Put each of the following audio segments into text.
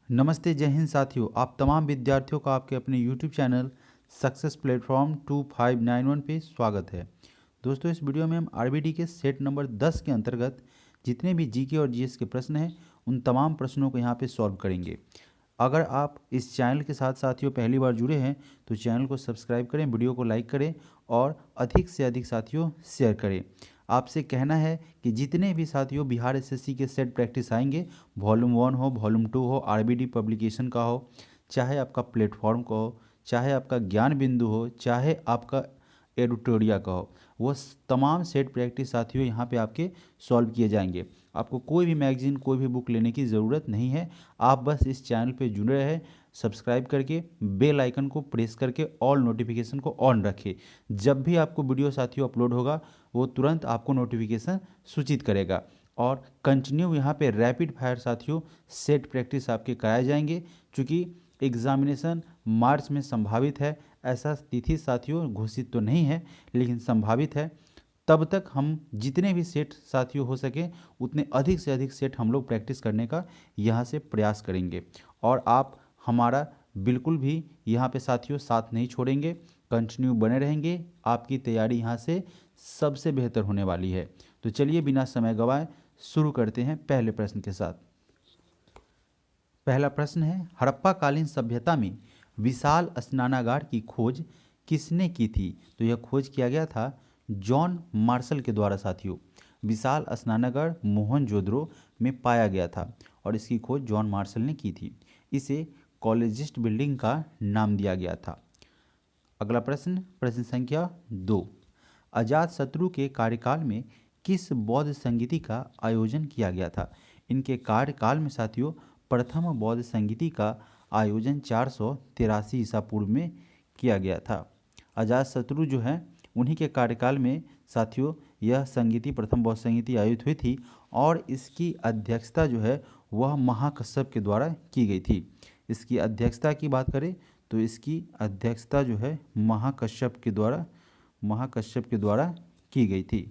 नमस्ते, जय हिंद साथियों। आप तमाम विद्यार्थियों का आपके अपने YouTube चैनल सक्सेस प्लेटफॉर्म 2591 पे स्वागत है। दोस्तों, इस वीडियो में हम आरबीडी के सेट नंबर 10 के अंतर्गत जितने भी जीके और जीएस के प्रश्न हैं उन तमाम प्रश्नों को यहाँ पे सॉल्व करेंगे। अगर आप इस चैनल के साथ साथियों पहली बार जुड़े हैं तो चैनल को सब्सक्राइब करें, वीडियो को लाइक करें और अधिक से अधिक साथियों शेयर करें। आपसे कहना है कि जितने भी साथियों बिहार एसएससी के सेट प्रैक्टिस आएंगे, वॉल्यूम 1 हो, वॉल्यूम 2 हो, आरबीडी पब्लिकेशन का हो, चाहे आपका प्लेटफॉर्म का हो, चाहे आपका ज्ञान बिंदु हो, चाहे आपका एडिटोरिया का हो, वो तमाम सेट प्रैक्टिस साथियों यहाँ पे आपके सॉल्व किए जाएंगे। आपको कोई भी मैगजीन, कोई भी बुक लेने की ज़रूरत नहीं है। आप बस इस चैनल पे जुड़े रहें, सब्सक्राइब करके बेल आइकन को प्रेस करके ऑल नोटिफिकेशन को ऑन रखें। जब भी आपको वीडियो साथियों अपलोड होगा वो तुरंत आपको नोटिफिकेशन सूचित करेगा। और कंटिन्यू यहाँ पे रैपिड फायर साथियों सेट प्रैक्टिस आपके कराए जाएंगे। चूँकि एग्जामिनेशन मार्च में संभावित है, ऐसा तिथि साथियों घोषित तो नहीं है लेकिन संभावित है। तब तक हम जितने भी सेट साथियों हो सके उतने अधिक से अधिक सेट हम लोग प्रैक्टिस करने का यहाँ से प्रयास करेंगे। और आप हमारा बिल्कुल भी यहाँ पे साथियों साथ नहीं छोड़ेंगे, कंटिन्यू बने रहेंगे। आपकी तैयारी यहाँ से सबसे बेहतर होने वाली है। तो चलिए बिना समय गवाए शुरू करते हैं पहले प्रश्न के साथ। पहला प्रश्न है, हड़प्पा कालीन सभ्यता में विशाल स्नानागार की खोज किसने की थी? तो यह खोज किया गया था जॉन मार्शल के द्वारा साथियों। विशाल स्नानागार मोहनजोदड़ो में पाया गया था और इसकी खोज जॉन मार्शल ने की थी। इसे कॉलेजिस्ट बिल्डिंग का नाम दिया गया था। अगला प्रश्न, प्रश्न संख्या 2, अजातशत्रु के कार्यकाल में किस बौद्ध संगीति का आयोजन किया गया था? इनके कार्यकाल में साथियों प्रथम बौद्ध संगीति का आयोजन 483 ईसा पूर्व में किया गया था। अजातशत्रु जो है उन्हीं के कार्यकाल में साथियों यह संगीति, प्रथम बौद्ध संगीति आयोजित हुई थी और इसकी अध्यक्षता जो है वह महाकश्यप के द्वारा की गई थी। इसकी अध्यक्षता की बात करें तो इसकी अध्यक्षता जो है महाकश्यप के द्वारा की गई थी।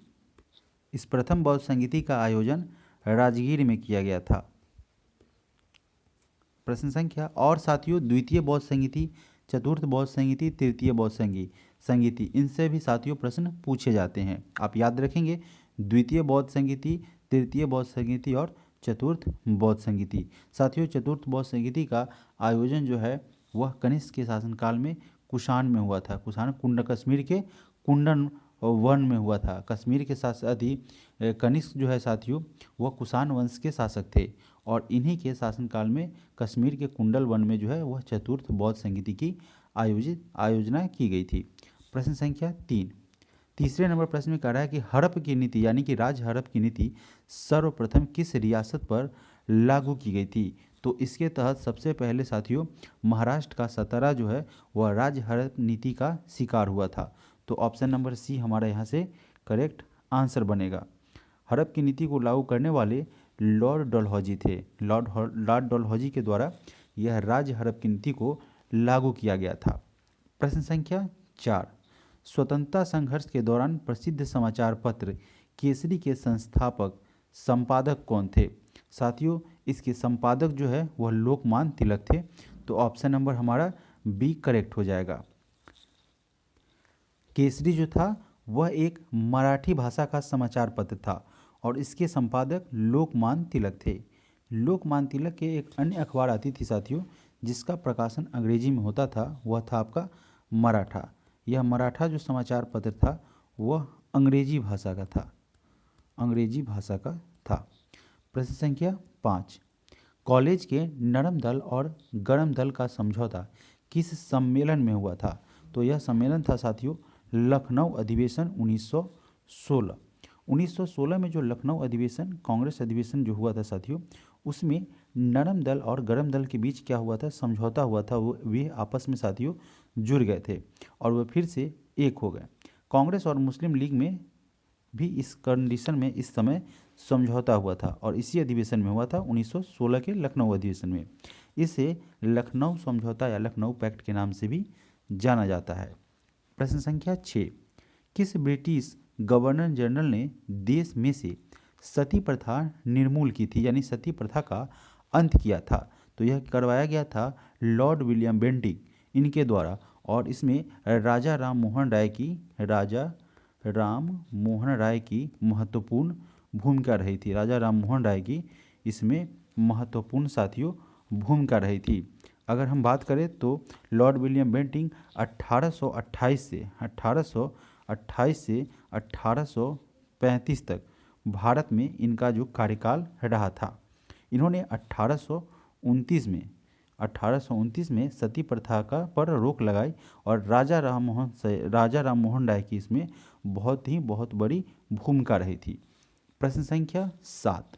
इस प्रथम बौद्ध संगीति का आयोजन राजगीर में किया गया था। प्रश्न संख्या और साथियों द्वितीय बौद्ध संगीति, चतुर्थ बौद्ध संगीति, तृतीय बौद्ध संगीति इनसे भी साथियों प्रश्न पूछे जाते हैं। आप याद रखेंगे द्वितीय बौद्ध संगीति, तृतीय बौद्ध संगीति और चतुर्थ बौद्ध संगीति। साथियों चतुर्थ बौद्ध संगीति का आयोजन जो है वह कनिष्क के शासनकाल में कुषाण में हुआ था। कश्मीर के कुंडन वन में हुआ था। कश्मीर के शासक कनिष्क जो है साथियों वह कुषाण वंश के शासक थे और इन्हीं के शासनकाल में कश्मीर के कुंडल वन में जो है वह चतुर्थ बौद्ध संगीति की आयोजना की गई थी। प्रश्न संख्या 3, तीसरे नंबर प्रश्न में कह रहा है कि हड़प की नीति यानी कि राज हड़प की नीति सर्वप्रथम किस रियासत पर लागू की गई थी? तो इसके तहत सबसे पहले साथियों महाराष्ट्र का सतारा जो है वह राज हड़प नीति का शिकार हुआ था। तो ऑप्शन नंबर सी हमारा यहाँ से करेक्ट आंसर बनेगा। हड़प की नीति को लागू करने वाले लॉर्ड डलहौजी थे। लॉर्ड डलहौजी के द्वारा यह राज हड़प की नीति को लागू किया गया था। प्रश्न संख्या 4, स्वतंत्रता संघर्ष के दौरान प्रसिद्ध समाचार पत्र केसरी के संस्थापक संपादक कौन थे? साथियों इसके संपादक जो है वह लोकमान्य तिलक थे। तो ऑप्शन नंबर हमारा बी करेक्ट हो जाएगा। केसरी जो था वह एक मराठी भाषा का समाचार पत्र था और इसके संपादक लोकमान्य तिलक थे। लोकमान्य तिलक के एक अन्य अखबार आती थी साथियों जिसका प्रकाशन अंग्रेजी में होता था, वह था आपका मराठा। यह मराठा जो समाचार पत्र था वह अंग्रेजी भाषा का था। प्रश्न संख्या 5, कॉलेज के नरम दल और गरम दल का समझौता किस सम्मेलन में हुआ था? तो यह सम्मेलन था साथियों लखनऊ अधिवेशन 1916। 1916 में जो लखनऊ अधिवेशन, कांग्रेस अधिवेशन जो हुआ था साथियों उसमें नरम दल और गरम दल के बीच क्या हुआ था, समझौता हुआ था। वे आपस में साथियों जुड़ गए थे और वे फिर से एक हो गए। कांग्रेस और मुस्लिम लीग में भी इस कंडीशन में इस समय समझौता हुआ था और इसी अधिवेशन में हुआ था 1916 के लखनऊ अधिवेशन में। इसे लखनऊ समझौता या लखनऊ पैक्ट के नाम से भी जाना जाता है। प्रश्न संख्या 6, किस ब्रिटिश गवर्नर जनरल ने देश में से सती प्रथा निर्मूल की थी यानी सती प्रथा का अंत किया था? तो यह करवाया गया था लॉर्ड विलियम बेंटिक इनके द्वारा, और इसमें राजा राम मोहन राय की महत्वपूर्ण भूमिका रही थी। राजा राम मोहन राय की इसमें महत्वपूर्ण साथियों भूमिका रही थी। अगर हम बात करें तो लॉर्ड विलियम बेंटिक 1828 से 1835 तक भारत में इनका जो कार्यकाल रहा था। इन्होंने 1829 में सती प्रथा का पर रोक लगाई और राजा राम मोहन राय की इसमें बहुत बड़ी भूमिका रही थी। प्रश्न संख्या 7,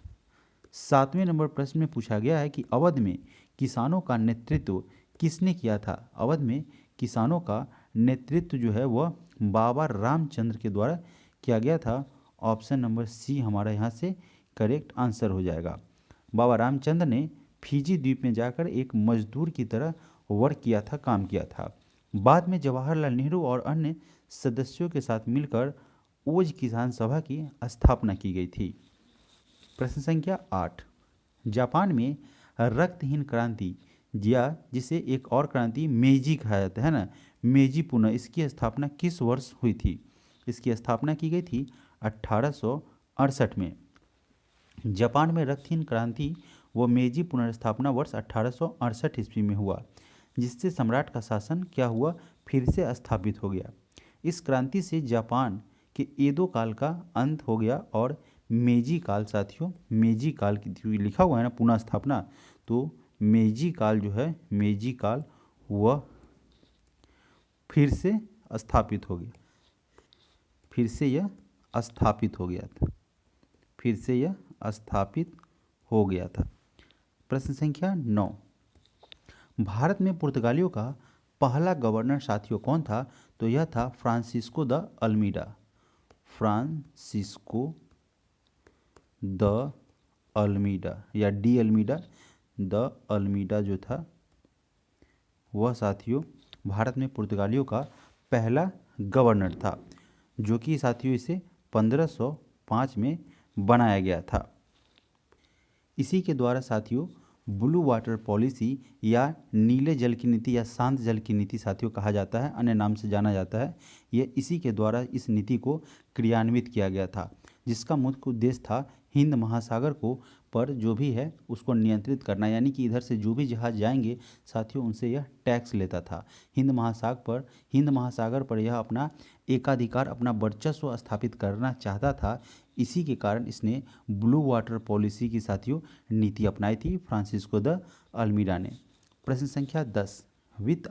7वें नंबर प्रश्न में पूछा गया है कि अवध में किसानों का नेतृत्व किसने किया था। अवध में किसानों का नेतृत्व जो है वह बाबा रामचंद्र के द्वारा किया गया था। ऑप्शन नंबर सी हमारा यहाँ से करेक्ट आंसर हो जाएगा। बाबा रामचंद्र ने फिजी द्वीप में जाकर एक मजदूर की तरह वर्क किया था, काम किया था। बाद में जवाहरलाल नेहरू और अन्य सदस्यों के साथ मिलकर ओज किसान सभा की स्थापना की गई थी। प्रश्न संख्या 8, जापान में रक्तहीन क्रांति या जिसे एक और क्रांति मेजी कहा जाता है ना, मेजी पुनः, इसकी स्थापना किस वर्ष हुई थी। इसकी स्थापना की गई थी 1868 में। जापान में रक्तहीन क्रांति व मेजी पुनर्स्थापना वर्ष 1868 ईस्वी में हुआ, जिससे सम्राट का शासन क्या हुआ, फिर से स्थापित हो गया। इस क्रांति से जापान के एदो काल का अंत हो गया और मेजी काल साथियों, मेजी काल की लिखा हुआ है ना पुनः स्थापना, तो मेजी काल जो है, मेजी काल वह फिर से स्थापित हो गया, फिर से यह स्थापित हो गया था, फिर से यह स्थापित हो गया था। प्रश्न संख्या 9, भारत में पुर्तगालियों का पहला गवर्नर साथियों कौन था। तो यह था Francisco de Almeida. Francisco de Almeida या डी अल्मीडा, द अल्मीडा जो था वह साथियों भारत में पुर्तगालियों का पहला गवर्नर था, जो कि साथियों इसे 1505 में बनाया गया था। इसी के द्वारा साथियों ब्लू वाटर पॉलिसी या नीले जल की नीति या शांत जल की नीति साथियों कहा जाता है, अन्य नाम से जाना जाता है। यह इसी के द्वारा इस नीति को क्रियान्वित किया गया था, जिसका मुख्य उद्देश्य था हिंद महासागर को पर जो भी है उसको नियंत्रित करना, यानी कि इधर से जो भी जहाज जाएंगे साथियों उनसे यह टैक्स लेता था। हिंद महासागर पर यह अपना एकाधिकार, अपना वर्चस्व स्थापित करना चाहता था। इसी के कारण इसने ब्लू वाटर पॉलिसी की साथियों नीति अपनाई थी फ्रांसिस्को द अल्मीडा ने। प्रश्न संख्या 10, वित्त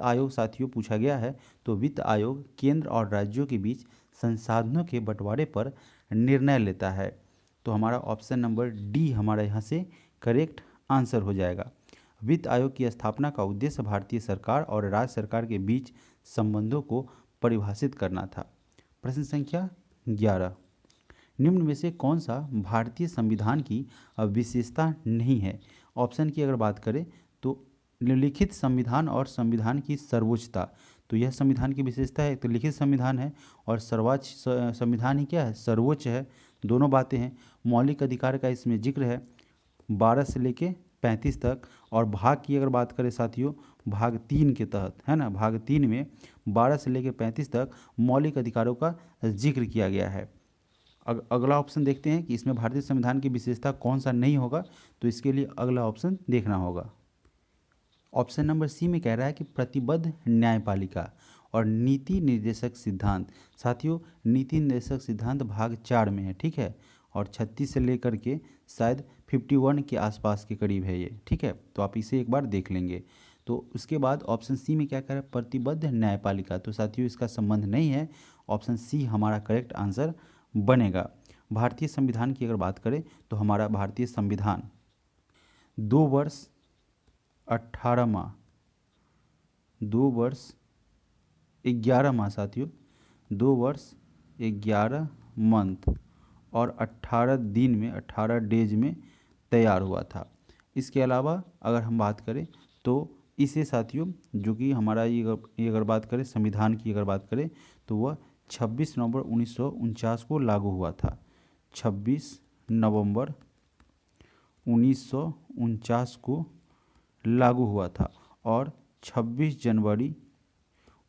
आयोग साथियों पूछा गया है। तो वित्त आयोग केंद्र और राज्यों के बीच संसाधनों के बंटवारे पर निर्णय लेता है। तो हमारा ऑप्शन नंबर डी हमारा यहाँ से करेक्ट आंसर हो जाएगा। वित्त आयोग की स्थापना का उद्देश्य भारतीय सरकार और राज्य सरकार के बीच संबंधों को परिभाषित करना था। प्रश्न संख्या 11, निम्न में से कौन सा भारतीय संविधान की विशेषता नहीं है। ऑप्शन की अगर बात करें तो लिखित संविधान और संविधान की सर्वोच्चता, तो यह संविधान की विशेषता है। तो लिखित संविधान है और सर्वोच्च संविधान ही क्या है, सर्वोच्च है, दोनों बातें हैं। मौलिक अधिकार का इसमें जिक्र है 12 से लेके 35 तक, और भाग की अगर बात करें साथियों भाग 3 के तहत है ना, भाग 3 में 12 से लेके 35 तक मौलिक अधिकारों का जिक्र किया गया है। अगला ऑप्शन देखते हैं कि इसमें भारतीय संविधान की विशेषता कौन सा नहीं होगा, तो इसके लिए अगला ऑप्शन देखना होगा। ऑप्शन नंबर सी में कह रहा है कि प्रतिबद्ध न्यायपालिका और नीति निर्देशक सिद्धांत। साथियों नीति निर्देशक सिद्धांत भाग 4 में है, ठीक है, और 36 से लेकर के शायद 51 के आसपास के करीब है ये, ठीक है, तो आप इसे एक बार देख लेंगे। तो उसके बाद ऑप्शन सी में क्या कह रहा है, प्रतिबद्ध न्यायपालिका, तो साथियों इसका संबंध नहीं है। ऑप्शन सी हमारा करेक्ट आंसर बनेगा। भारतीय संविधान की अगर बात करें तो हमारा भारतीय संविधान 2 वर्ष 18 माह 2 वर्ष 11 माह साथियों 2 वर्ष 11 मंथ और 18 दिन में 18 डेज में तैयार हुआ था। इसके अलावा अगर हम बात करें तो इसे साथियों जो कि हमारा ये अगर बात करें संविधान की अगर बात करें तो वह 26 नवंबर 1949 को लागू हुआ था। 26 नवंबर 1949 को लागू हुआ था और 26 जनवरी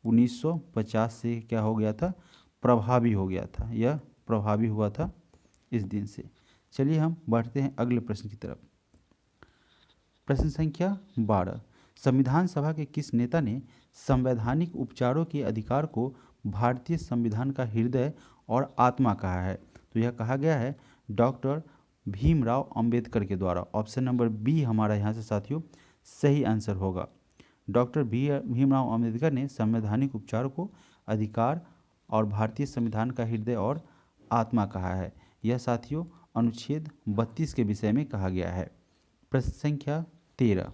1950 से क्या हो गया था, प्रभावी हो गया था। यह प्रभावी हुआ था इस दिन से। चलिए हम बढ़ते हैं अगले प्रश्न की तरफ। प्रश्न संख्या 12, संविधान सभा के किस नेता ने संवैधानिक उपचारों के अधिकार को भारतीय संविधान का हृदय और आत्मा कहा है? तो यह कहा गया है डॉक्टर भीमराव अंबेडकर के द्वारा। ऑप्शन नंबर बी हमारा यहाँ से साथियों सही आंसर होगा। डॉक्टर भीमराव अंबेडकर ने संवैधानिक उपचारों को अधिकार और भारतीय संविधान का हृदय और आत्मा कहा है। यह साथियों अनुच्छेद 32 के विषय में कहा गया है। प्रश्न संख्या 13,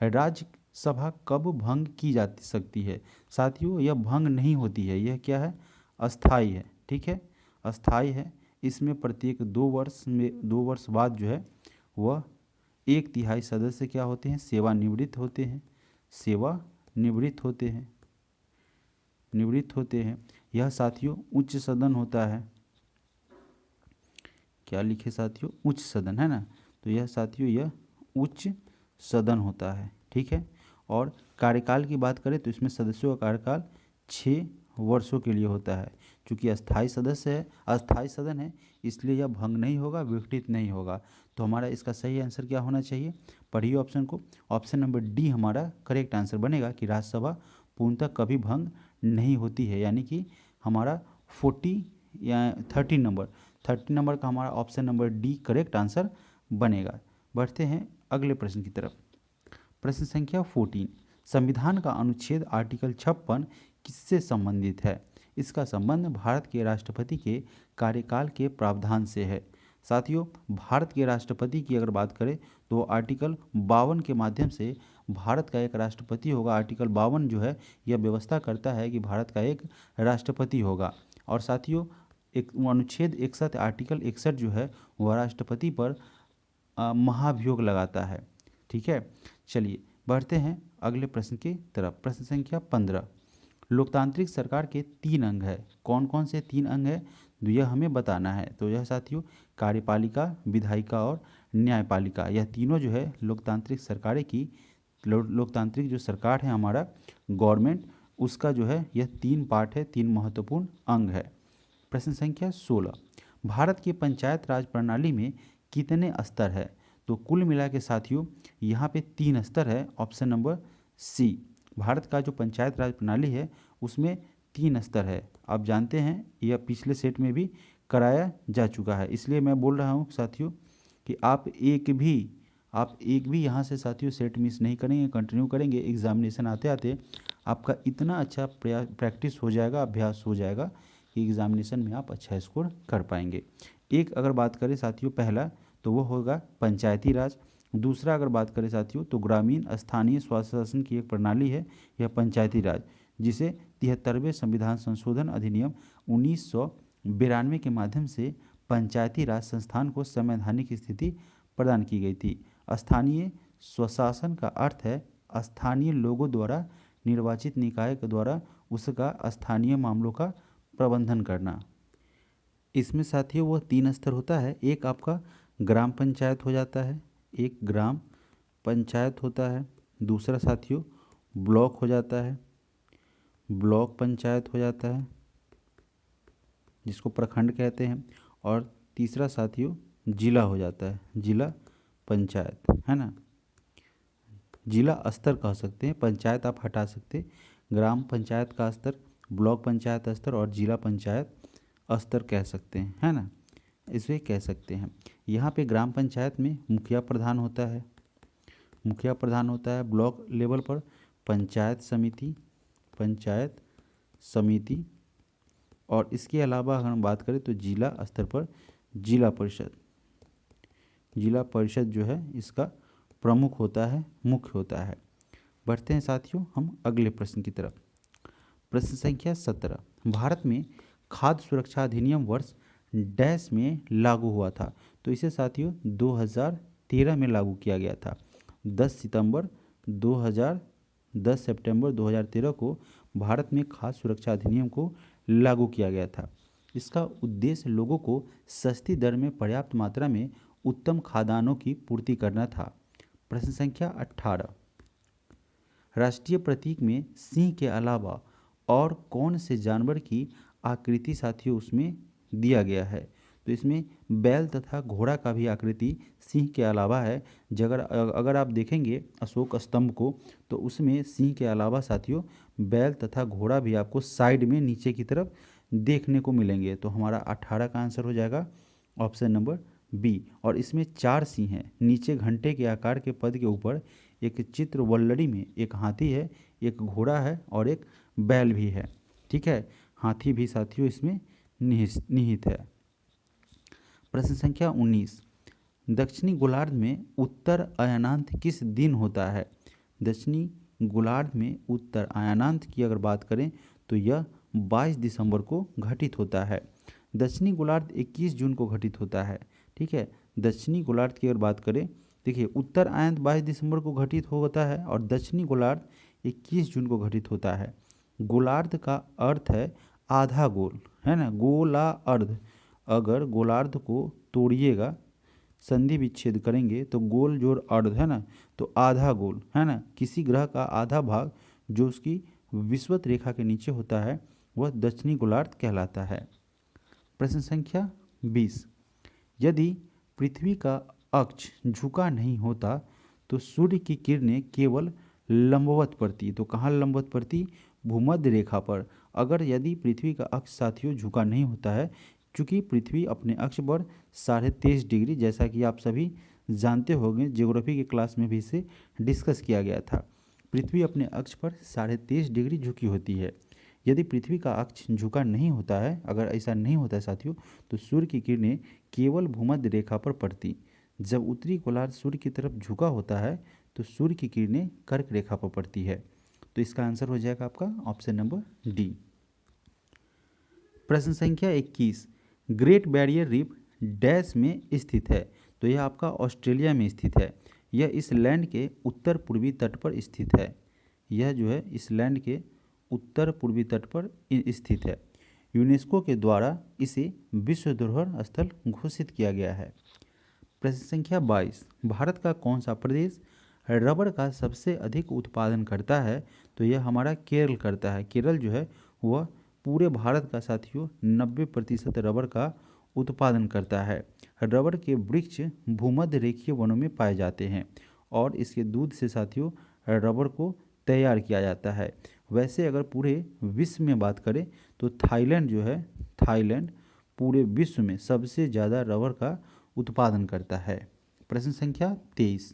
राज्यसभा कब भंग की जा सकती है? साथियों यह भंग नहीं होती है, यह क्या है, अस्थाई है। ठीक है, अस्थाई है। इसमें प्रत्येक 2 वर्ष बाद जो है वह 1/3 सदस्य क्या होते हैं, सेवानिवृत्त होते हैं, निवृत्त होते हैं। यह साथियों उच्च सदन होता है। क्या लिखे साथियों, उच्च सदन है ना। तो यह साथियों यह उच्च सदन होता है। ठीक है, और कार्यकाल की बात करें तो इसमें सदस्यों का कार्यकाल 6 वर्षों के लिए होता है। चूँकि अस्थाई सदन है इसलिए यह भंग नहीं होगा, विघटित नहीं होगा। तो हमारा इसका सही आंसर क्या होना चाहिए, पढ़िए ऑप्शन को। ऑप्शन नंबर डी हमारा करेक्ट आंसर बनेगा कि राज्यसभा पूर्णतः कभी भंग नहीं होती है, यानी कि हमारा 40 या 13 नंबर का हमारा option number D correct answer बनेगा। बढ़ते हैं अगले प्रश्न की तरफ। प्रश्न संख्या 14, संविधान का अनुच्छेद आर्टिकल 56 किससे संबंधित है? इसका संबंध भारत के राष्ट्रपति के कार्यकाल के प्रावधान से है। साथियों भारत के राष्ट्रपति की अगर बात करें तो आर्टिकल 52 के माध्यम से भारत का एक राष्ट्रपति होगा। आर्टिकल 52 जो है यह व्यवस्था करता है कि भारत का एक राष्ट्रपति होगा। और साथियों एक अनुच्छेद 61 आर्टिकल 61 जो है वह राष्ट्रपति पर महाभियोग लगाता है। ठीक है, चलिए बढ़ते हैं अगले प्रश्न की तरफ। प्रश्न संख्या 15, लोकतांत्रिक सरकार के 3 अंग है। कौन कौन से 3 अंग है तो यह हमें बताना है। तो यह साथियों कार्यपालिका, विधायिका और न्यायपालिका, यह तीनों जो है लोकतांत्रिक सरकारें की लोकतांत्रिक जो सरकार है हमारा गवर्नमेंट, उसका जो है यह 3 पार्ट है, 3 महत्वपूर्ण अंग है। प्रश्न संख्या 16, भारत की पंचायत राज प्रणाली में कितने स्तर है? तो कुल मिला के साथियों यहाँ पे 3 स्तर है। ऑप्शन नंबर सी, भारत का जो पंचायत राज प्रणाली है उसमें 3 स्तर है। आप जानते हैं यह पिछले सेट में भी कराया जा चुका है, इसलिए मैं बोल रहा हूँ साथियों कि आप एक भी यहाँ से साथियों सेट मिस नहीं करेंगे, कंटिन्यू करेंगे। एग्जामिनेशन आते आते आपका इतना अच्छा प्रैक्टिस हो जाएगा, अभ्यास हो जाएगा कि एग्जामिनेशन में आप अच्छा स्कोर कर पाएंगे। एक अगर बात करें साथियों पहला तो वो होगा पंचायती राज। दूसरा अगर बात करें साथियों तो ग्रामीण स्थानीय स्वास्थ्य शासन की एक प्रणाली है यह पंचायती राज, जिसे 73वें संविधान संशोधन अधिनियम 1992 के माध्यम से पंचायती राज संस्थान को संवैधानिक स्थिति प्रदान की गई थी। स्थानीय स्वशासन का अर्थ है स्थानीय लोगों द्वारा निर्वाचित निकाय के द्वारा उसका स्थानीय मामलों का प्रबंधन करना। इसमें साथियों वह 3 स्तर होता है। एक आपका ग्राम पंचायत हो जाता है, एक ग्राम पंचायत होता है। दूसरा साथियों ब्लॉक हो जाता है, ब्लॉक पंचायत हो जाता है जिसको प्रखंड कहते हैं। और तीसरा साथियों जिला हो जाता है, जिला पंचायत, है ना। जिला स्तर कह सकते हैं, पंचायत आप हटा सकते, ग्राम पंचायत का स्तर, ब्लॉक पंचायत स्तर और जिला पंचायत स्तर कह सकते हैं, है ना, इसे कह सकते हैं। यहाँ पे ग्राम पंचायत में मुखिया प्रधान होता है, ब्लॉक लेवल पर पंचायत समिति, और इसके अलावा अगर हम बात करें तो जिला स्तर पर जिला परिषद जो है इसका प्रमुख होता है, मुख्य होता है। बढ़ते हैं साथियों हम अगले प्रश्न की तरफ। प्रश्न संख्या 17, भारत में खाद्य सुरक्षा अधिनियम वर्ष डैश में लागू हुआ था। तो इसे साथियों 2013 में लागू किया गया था। 10 सितंबर 2013 को भारत में खाद्य सुरक्षा अधिनियम को लागू किया गया था। इसका उद्देश्य लोगों को सस्ती दर में पर्याप्त मात्रा में उत्तम खाद्यान्नों की पूर्ति करना था। प्रश्न संख्या 18, राष्ट्रीय प्रतीक में सिंह के अलावा और कौन से जानवर की आकृति साथियों उसमें दिया गया है? तो इसमें बैल तथा घोड़ा का भी आकृति सिंह के अलावा है। जगर अगर आप देखेंगे अशोक स्तंभ को तो उसमें सिंह के अलावा साथियों बैल तथा घोड़ा भी आपको साइड में नीचे की तरफ देखने को मिलेंगे। तो हमारा 18 का आंसर हो जाएगा ऑप्शन नंबर बी। और इसमें 4 सिंह हैं। नीचे घंटे के आकार के पद के ऊपर एक चित्र वल्लरी में एक हाथी है, एक घोड़ा है और एक बैल भी है। ठीक है, हाथी भी साथियों इसमें निहित है। प्रश्न संख्या 19, दक्षिणी गोलार्ध में उत्तर अयनांत किस दिन होता है? दक्षिणी गोलार्ध में उत्तर अयनांत की अगर बात करें तो यह 22 दिसंबर को घटित होता है। दक्षिणी गोलार्ध 21 जून को घटित होता है। ठीक है, दक्षिणी गोलार्ध की अगर बात करें, देखिए उत्तर अयनांत 22 दिसंबर को घटित होता है और दक्षिणी गोलार्ध 21 जून को घटित होता है। गोलार्ध का अर्थ है आधा गोल, है ना, गोला अर्ध। अगर गोलार्ध को तोड़िएगा, संधि विच्छेद करेंगे तो गोल जोड़ अर्ध, है ना, तो आधा गोल, है ना, किसी ग्रह का आधा भाग जो उसकी विषुवत रेखा के नीचे होता है वह दक्षिणी गोलार्ध कहलाता है। प्रश्न संख्या 20, यदि पृथ्वी का अक्ष झुका नहीं होता तो सूर्य की किरणें केवल लंबवत पड़ती। तो कहाँ लंबवत पड़ती? भूमध्य रेखा पर। अगर यदि पृथ्वी का अक्ष साथियों झुका नहीं होता है, चूँकि पृथ्वी अपने अक्ष पर 23.5 डिग्री, जैसा कि आप सभी जानते होंगे, ज्योग्राफी के क्लास में भी इसे डिस्कस किया गया था। पृथ्वी अपने अक्ष पर 23.5 डिग्री झुकी होती है। यदि पृथ्वी का अक्ष झुका नहीं होता है, अगर ऐसा नहीं होता है साथियों, तो सूर्य की किरणें केवल भूमध्य रेखा पर पड़ती। जब उत्तरी गोलार्ध सूर्य की तरफ झुका होता है तो सूर्य की किरणें कर्क रेखा पर पड़ती है। तो इसका आंसर हो जाएगा आपका ऑप्शन नंबर डी। प्रश्न संख्या 21, ग्रेट बैरियर रीफ डैश में स्थित है? तो यह आपका ऑस्ट्रेलिया में स्थित है। यह इस लैंड के उत्तर पूर्वी तट पर स्थित है। यह जो है इस लैंड के उत्तर पूर्वी तट पर स्थित है। यूनेस्को के द्वारा इसे विश्व धरोहर स्थल घोषित किया गया है। प्रश्न संख्या 22, भारत का कौन सा प्रदेश रबर का सबसे अधिक उत्पादन करता है? तो यह हमारा केरल करता है। केरल जो है वह पूरे भारत का साथियों 90% रबर का उत्पादन करता है। रबर के वृक्ष भूमध्य रेखीय वनों में पाए जाते हैं और इसके दूध से साथियों रबर को तैयार किया जाता है। वैसे अगर पूरे विश्व में बात करें तो थाईलैंड जो है, थाईलैंड पूरे विश्व में सबसे ज़्यादा रबर का उत्पादन करता है। प्रश्न संख्या 23,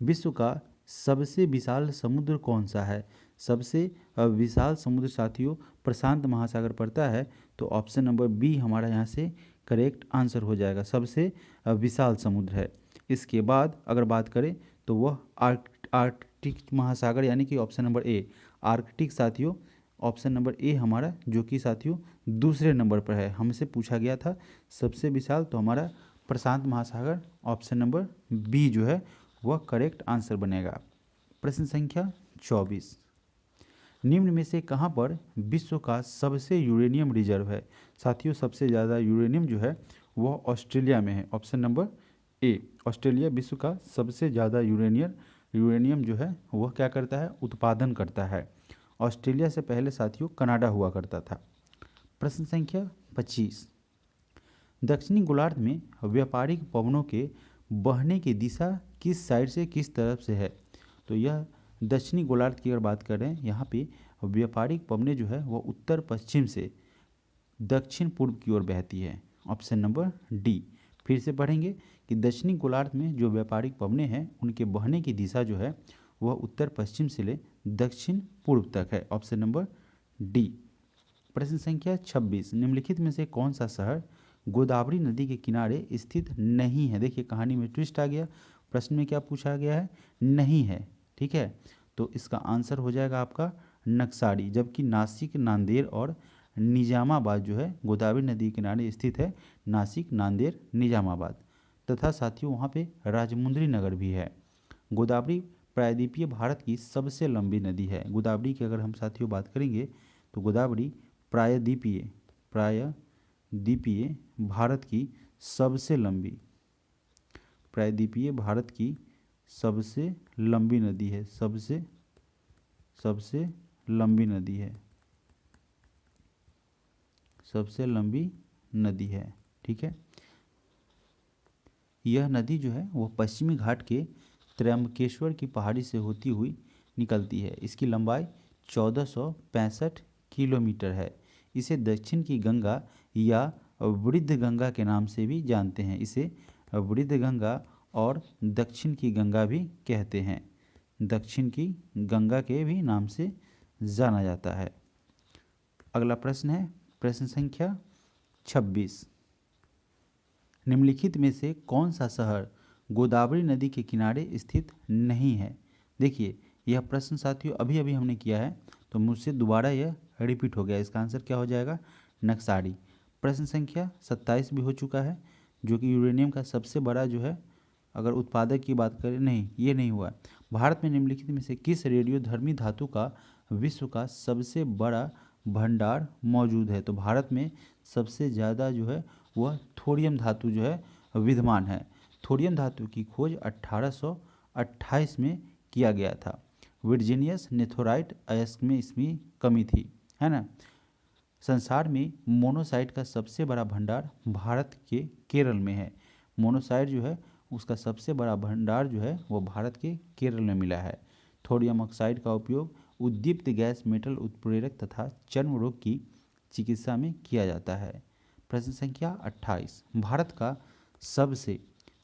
विश्व का सबसे विशाल समुद्र कौन सा है? सबसे विशाल समुद्र साथियों प्रशांत महासागर पड़ता है। तो ऑप्शन नंबर बी हमारा यहाँ से करेक्ट आंसर हो जाएगा, सबसे विशाल समुद्र है। इसके बाद अगर बात करें तो वह आर्कटिक महासागर, यानी कि ऑप्शन नंबर ए आर्कटिक साथियों, ऑप्शन नंबर ए हमारा जो कि साथियों दूसरे नंबर पर है। हमसे पूछा गया था सबसे विशाल, तो हमारा प्रशांत महासागर ऑप्शन नंबर बी जो है वह करेक्ट आंसर बनेगा। प्रश्न संख्या 24, निम्न में से कहाँ पर विश्व का सबसे यूरेनियम रिजर्व है? साथियों सबसे ज़्यादा यूरेनियम जो है वह ऑस्ट्रेलिया में है। ऑप्शन नंबर ए ऑस्ट्रेलिया विश्व का सबसे ज़्यादा यूरेनियम जो है वह क्या करता है? उत्पादन करता है। ऑस्ट्रेलिया से पहले साथियों कनाडा हुआ करता था। प्रश्न संख्या 25, दक्षिणी गोलार्ध में व्यापारिक पवनों के बहने की दिशा किस साइड से किस तरफ से है? तो यह दक्षिणी गोलार्ध की अगर बात करें, यहाँ पे व्यापारिक पवनें जो है वह उत्तर पश्चिम से दक्षिण पूर्व की ओर बहती है। Option number D. फिर से पढ़ेंगे कि दक्षिणी गोलार्ध में जो व्यापारिक पवनें हैं उनके बहने की दिशा जो है वह उत्तर पश्चिम से ले दक्षिण पूर्व तक है। Option number D. प्रश्न संख्या 26, निम्नलिखित में से कौन सा शहर गोदावरी नदी के किनारे स्थित नहीं है? देखिए कहानी में ट्विस्ट आ गया। प्रश्न में क्या पूछा गया है? नहीं है। ठीक है, तो इसका आंसर हो जाएगा आपका नक्साड़ी। जबकि नासिक, नांदेड़ और निजामाबाद जो है गोदावरी नदी के किनारे स्थित है। नासिक, नांदेड़, निजामाबाद तथा साथियों वहाँ पे राजमुंद्री नगर भी है। गोदावरी प्रायद्वीपीय भारत की सबसे लंबी नदी है। गोदावरी की अगर हम साथियों बात करेंगे तो गोदावरी प्रायद्वीपीय भारत की सबसे लंबी प्रायद्वीपीय भारत की सबसे लंबी नदी है, सबसे लंबी नदी है, सबसे लंबी नदी है। ठीक है, यह नदी जो है वो पश्चिमी घाट के त्र्यंबकेश्वर की पहाड़ी से होती हुई निकलती है। इसकी लंबाई 1465 किलोमीटर है। इसे दक्षिण की गंगा या वृद्ध गंगा के नाम से भी जानते हैं। इसे वृद्ध गंगा और दक्षिण की गंगा भी कहते हैं, दक्षिण की गंगा के भी नाम से जाना जाता है। अगला प्रश्न है प्रश्न संख्या 26। निम्नलिखित में से कौन सा शहर गोदावरी नदी के किनारे स्थित नहीं है? देखिए यह प्रश्न साथियों अभी अभी हमने किया है, तो मुझसे दोबारा यह रिपीट हो गया। इसका आंसर क्या हो जाएगा? नक्सारी। प्रश्न संख्या 27 भी हो चुका है, जो कि यूरेनियम का सबसे बड़ा जो है अगर उत्पादक की बात करें, नहीं ये नहीं हुआ। भारत में निम्नलिखित में से किस रेडियोधर्मी धातु का विश्व का सबसे बड़ा भंडार मौजूद है? तो भारत में सबसे ज़्यादा जो है वह थोरियम धातु जो है विद्यमान है। थोरियम धातु की खोज 1828 में किया गया था। वर्जीनियस नेथोराइट अयस्क में इसमें कमी थी, है ना। संसार में मोनोसाइट का सबसे बड़ा भंडार भारत के केरल में है। मोनोसाइट जो है उसका सबसे बड़ा भंडार जो है वो भारत के केरल में मिला है। थोरियम ऑक्साइड का उपयोग उद्दीप्त गैस मेटल उत्प्रेरक तथा चर्म रोग की चिकित्सा में किया जाता है। प्रश्न संख्या 28। भारत का सबसे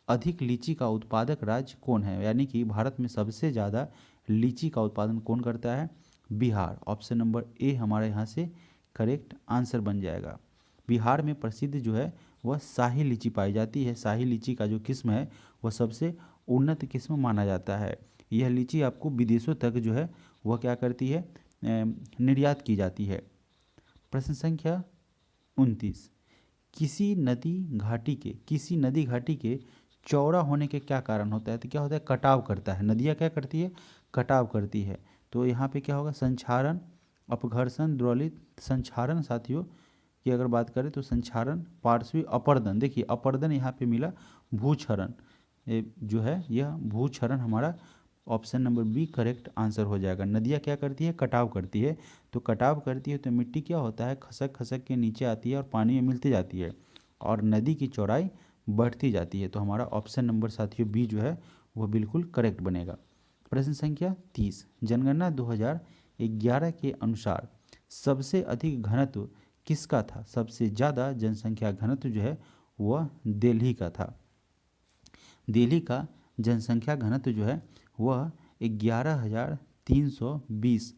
अधिक लीची का उत्पादक राज्य कौन है? यानी कि भारत में सबसे ज़्यादा लीची का उत्पादन कौन करता है? बिहार। ऑप्शन नंबर ए हमारे यहाँ से करेक्ट आंसर बन जाएगा। बिहार में प्रसिद्ध जो है वह शाही लीची पाई जाती है। शाही लीची का जो किस्म है वह सबसे उन्नत किस्म माना जाता है। यह लीची आपको विदेशों तक जो है वह क्या करती है, निर्यात की जाती है। प्रश्न संख्या 29। किसी नदी घाटी के चौड़ा होने के क्या कारण होता है? तो क्या होता है? कटाव करता है। नदियाँ क्या करती है? कटाव करती है। तो यहाँ पे क्या होगा? संक्षारण, अपघर्षण, द्रवलित। संक्षारण साथियों की अगर बात करें तो संक्षारण, पार्श्वी अपरदन। देखिए अपरदन यहाँ पे मिला, भूक्षरण जो है यह भूक्षरण हमारा option number B correct answer हो जाएगा। नदियाँ क्या करती है? कटाव करती है। तो कटाव करती है तो मिट्टी क्या होता है? खसक खसक के नीचे आती है और पानी में मिलती जाती है और नदी की चौड़ाई बढ़ती जाती है। तो हमारा ऑप्शन नंबर साथियों बी जो है वह बिल्कुल करेक्ट बनेगा। प्रश्न संख्या 30। जनगणना 2011 के अनुसार सबसे अधिक घनत्व किसका था? सबसे ज़्यादा जनसंख्या घनत्व जो है वह दिल्ली का था। दिल्ली का जनसंख्या घनत्व जो है वह 11,320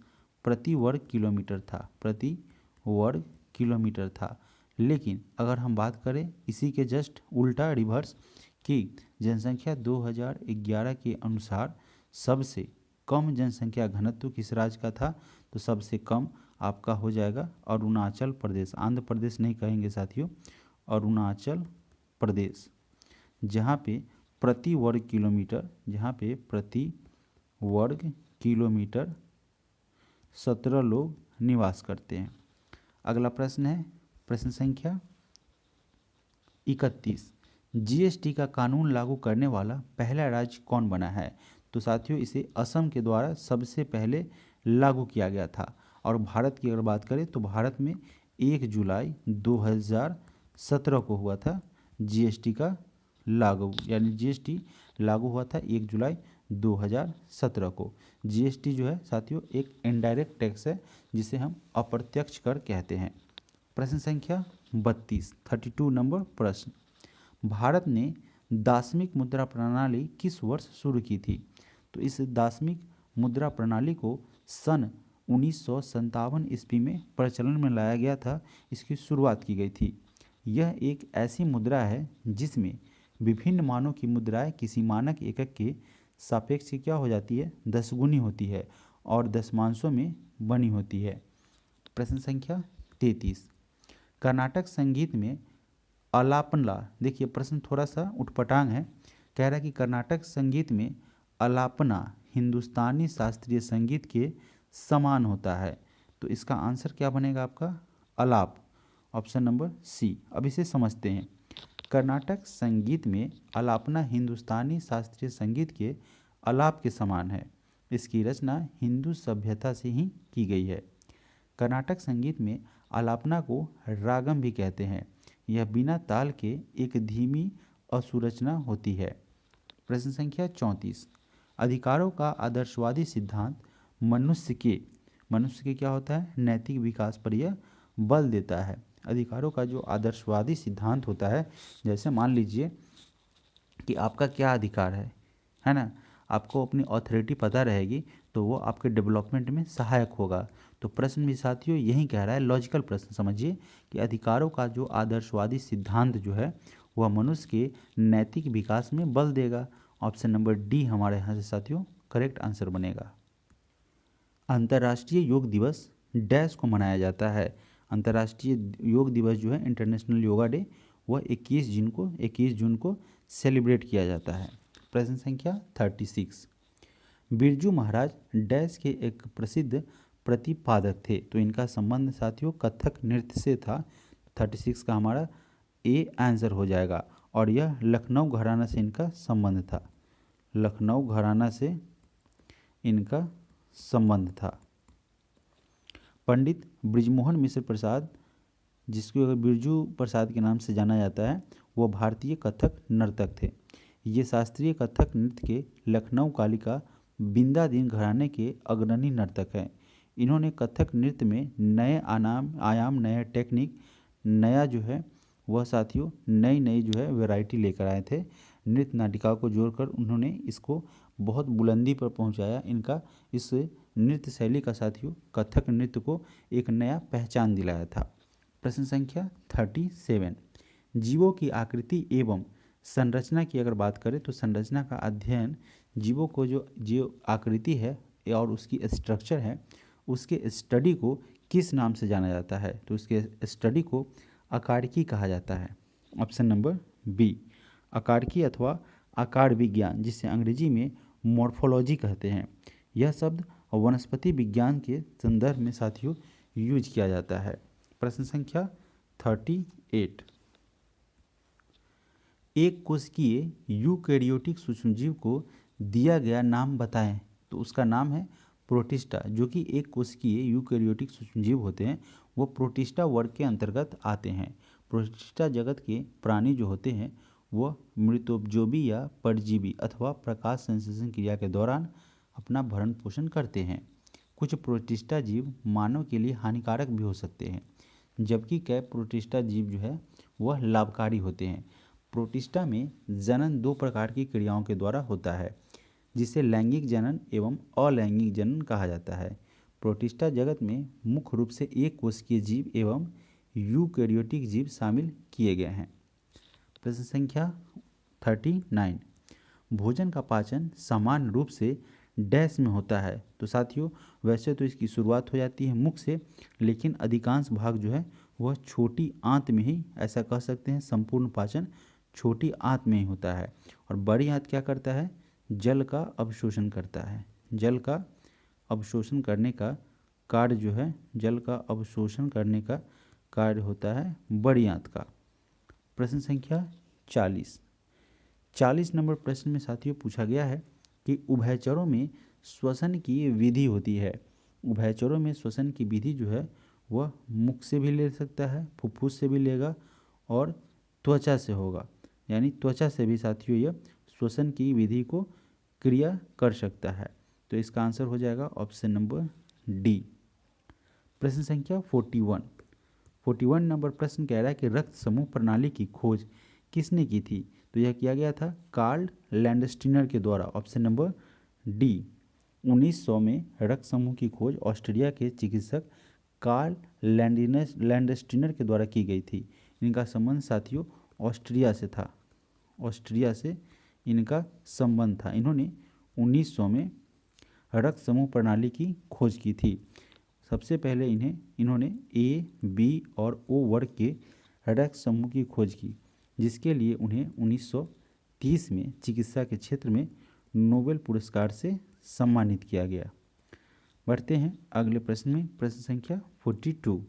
प्रति वर्ग किलोमीटर था, प्रति वर्ग किलोमीटर था। लेकिन अगर हम बात करें इसी के जस्ट उल्टा रिवर्स कि जनसंख्या 2011 के अनुसार सबसे कम जनसंख्या घनत्व किस राज्य का था? तो सबसे कम आपका हो जाएगा अरुणाचल प्रदेश। आंध्र प्रदेश नहीं कहेंगे साथियों, अरुणाचल प्रदेश, जहाँ पे प्रति वर्ग किलोमीटर 17 लोग निवास करते हैं। अगला प्रश्न है प्रश्न संख्या 31। जीएसटी का कानून लागू करने वाला पहला राज्य कौन बना है? तो साथियों इसे असम के द्वारा सबसे पहले लागू किया गया था। और भारत की अगर बात करें तो भारत में 1 जुलाई 2017 को हुआ था जीएसटी का लागू, यानी जीएसटी लागू हुआ था 1 जुलाई 2017 को। जीएसटी जो है साथियों एक इनडायरेक्ट टैक्स है जिसे हम अप्रत्यक्ष कर कहते हैं। प्रश्न संख्या 32 नंबर प्रश्न। भारत ने दार्शनिक मुद्रा प्रणाली किस वर्ष शुरू की थी? तो इस दार्शनिक मुद्रा प्रणाली को सन 1957 ईस्वी में प्रचलन में लाया गया था। इसकी शुरुआत की गई थी। यह एक ऐसी मुद्रा है जिसमें विभिन्न मानों की मुद्राएं किसी मानक एकक के सापेक्ष क्या हो जाती है? 10 गुनी होती है और दशमांशों में बनी होती है। प्रश्न संख्या 33। कर्नाटक संगीत में अलापना, देखिए प्रश्न थोड़ा सा उठपटांग है, कह रहा है कि कर्नाटक संगीत में अलापना हिंदुस्तानी शास्त्रीय संगीत के समान होता है। तो इसका आंसर क्या बनेगा आपका? अलाप, ऑप्शन नंबर सी। अब इसे समझते हैं। कर्नाटक संगीत में आलापना हिंदुस्तानी शास्त्रीय संगीत के आलाप के समान है। इसकी रचना हिंदू सभ्यता से ही की गई है। कर्नाटक संगीत में आलापना को रागम भी कहते हैं। यह बिना ताल के एक धीमी असुरचना होती है। प्रश्न संख्या 34। अधिकारों का आदर्शवादी सिद्धांत मनुष्य के क्या होता है, नैतिक विकास पर यह बल देता है। अधिकारों का जो आदर्शवादी सिद्धांत होता है, जैसे मान लीजिए कि आपका क्या अधिकार है ना, आपको अपनी अथॉरिटी पता रहेगी तो वो आपके डेवलपमेंट में सहायक होगा। तो प्रश्न भी साथियों यही कह रहा है, लॉजिकल प्रश्न समझिए कि अधिकारों का जो आदर्शवादी सिद्धांत जो है वह मनुष्य के नैतिक विकास में बल देगा। ऑप्शन नंबर डी हमारे यहाँ से साथियों करेक्ट आंसर बनेगा। अंतर्राष्ट्रीय योग दिवस डैश को मनाया जाता है। अंतर्राष्ट्रीय योग दिवस जो है, इंटरनेशनल योगा डे, वह 21 जून को सेलिब्रेट किया जाता है। प्रश्न संख्या 36। बिरजू महाराज डैश के एक प्रसिद्ध प्रतिपादक थे। तो इनका संबंध साथियों कथक नृत्य से था। 36 का हमारा ए आंसर हो जाएगा। और यह लखनऊ घराना से इनका संबंध था। लखनऊ घराना से इनका संबंध था। पंडित बृजमोहन मिश्र प्रसाद, जिसको बिरजू प्रसाद के नाम से जाना जाता है, वो भारतीय कथक नर्तक थे। ये शास्त्रीय कथक नृत्य के लखनऊ कालिका बिंदादीन घराने के अग्रणी नर्तक हैं। इन्होंने कथक नृत्य में नए आयाम, नया टेक्निक, नया जो है वह साथियों नई जो है वैरायटी लेकर आए थे। नृत्य नाटिका को जोड़कर उन्होंने इसको बहुत बुलंदी पर पहुंचाया। इनका इस नृत्य शैली का साथियों कथक नृत्य को एक नया पहचान दिलाया था। प्रश्न संख्या 37। जीवों की आकृति एवं संरचना की अगर बात करें तो संरचना का अध्ययन जीवों को जो आकृति है और उसकी स्ट्रक्चर है, उसके स्टडी को किस नाम से जाना जाता है? तो उसके स्टडी को आकारिकी कहा जाता है। ऑप्शन नंबर बी, आकारिकी अथवा आकार विज्ञान, जिसे अंग्रेजी में मॉर्फोलॉजी कहते हैं। यह शब्द वनस्पति विज्ञान के संदर्भ में साथियों यूज किया जाता है। प्रश्न संख्या 38। एक कोशिकीय यूकैरियोटिक सूक्ष्मजीव को दिया गया नाम बताएं। तो उसका नाम है प्रोटिस्टा। जो कि एक कोशिकीय यूकैरियोटिक सूक्ष्मजीव होते हैं वो प्रोटिस्टा वर्ग के अंतर्गत आते हैं। प्रोटिस्टा जगत के प्राणी जो होते हैं वह मृतोपजोबी या परजीवी अथवा प्रकाश संश्लेषण क्रिया के दौरान अपना भरण पोषण करते हैं। कुछ प्रोटिस्टा जीव मानव के लिए हानिकारक भी हो सकते हैं, जबकि कई प्रोटिस्टा जीव जो है वह लाभकारी होते हैं। प्रोटिस्टा में जनन दो प्रकार की क्रियाओं के द्वारा होता है, जिसे लैंगिक जनन एवं अलैंगिक जनन कहा जाता है। प्रोटिस्टा जगत में मुख्य रूप से एक कोशिकीय जीव एवं यूकैरियोटिक जीव शामिल किए गए हैं। प्रश्न संख्या 39। भोजन का पाचन समान रूप से डैश में होता है। तो साथियों वैसे तो इसकी शुरुआत हो जाती है मुख से, लेकिन अधिकांश भाग जो है वह छोटी आंत में ही, ऐसा कह सकते हैं संपूर्ण पाचन छोटी आंत में ही होता है। और बड़ी आंत क्या करता है? जल का अवशोषण करता है। जल का अवशोषण करने का कार्य जो है, जल का अवशोषण करने का कार्य होता है बड़ी आंत का। प्रश्न संख्या 40 नंबर प्रश्न में साथियों पूछा गया है कि उभयचरों में श्वसन की विधि होती है। उभयचरों में श्वसन की विधि जो है वह मुख से भी ले सकता है, फुफ्फुस से भी लेगा और त्वचा से होगा। यानी त्वचा से भी साथियों यह श्वसन की विधि को क्रिया कर सकता है। तो इसका आंसर हो जाएगा ऑप्शन नंबर डी। प्रश्न संख्या 41 नंबर प्रश्न कह रहा है कि रक्त समूह प्रणाली की खोज किसने की थी? तो यह किया गया था कार्ल लैंडस्टीनर के द्वारा। Option number D. 1900 में रक्त समूह की खोज ऑस्ट्रिया के चिकित्सक कार्ल लैंडस्टीनर के द्वारा की गई थी। इनका संबंध साथियों ऑस्ट्रिया से था। ऑस्ट्रिया से इनका संबंध था। इन्होंने 1900 में रक्त समूह प्रणाली की खोज की थी। सबसे पहले इन्होंने ए, बी और ओ वर्ग के रक्त समूह की खोज की, जिसके लिए उन्हें 1930 में चिकित्सा के क्षेत्र में नोबेल पुरस्कार से सम्मानित किया गया। बढ़ते हैं अगले प्रश्न में। प्रश्न संख्या 42।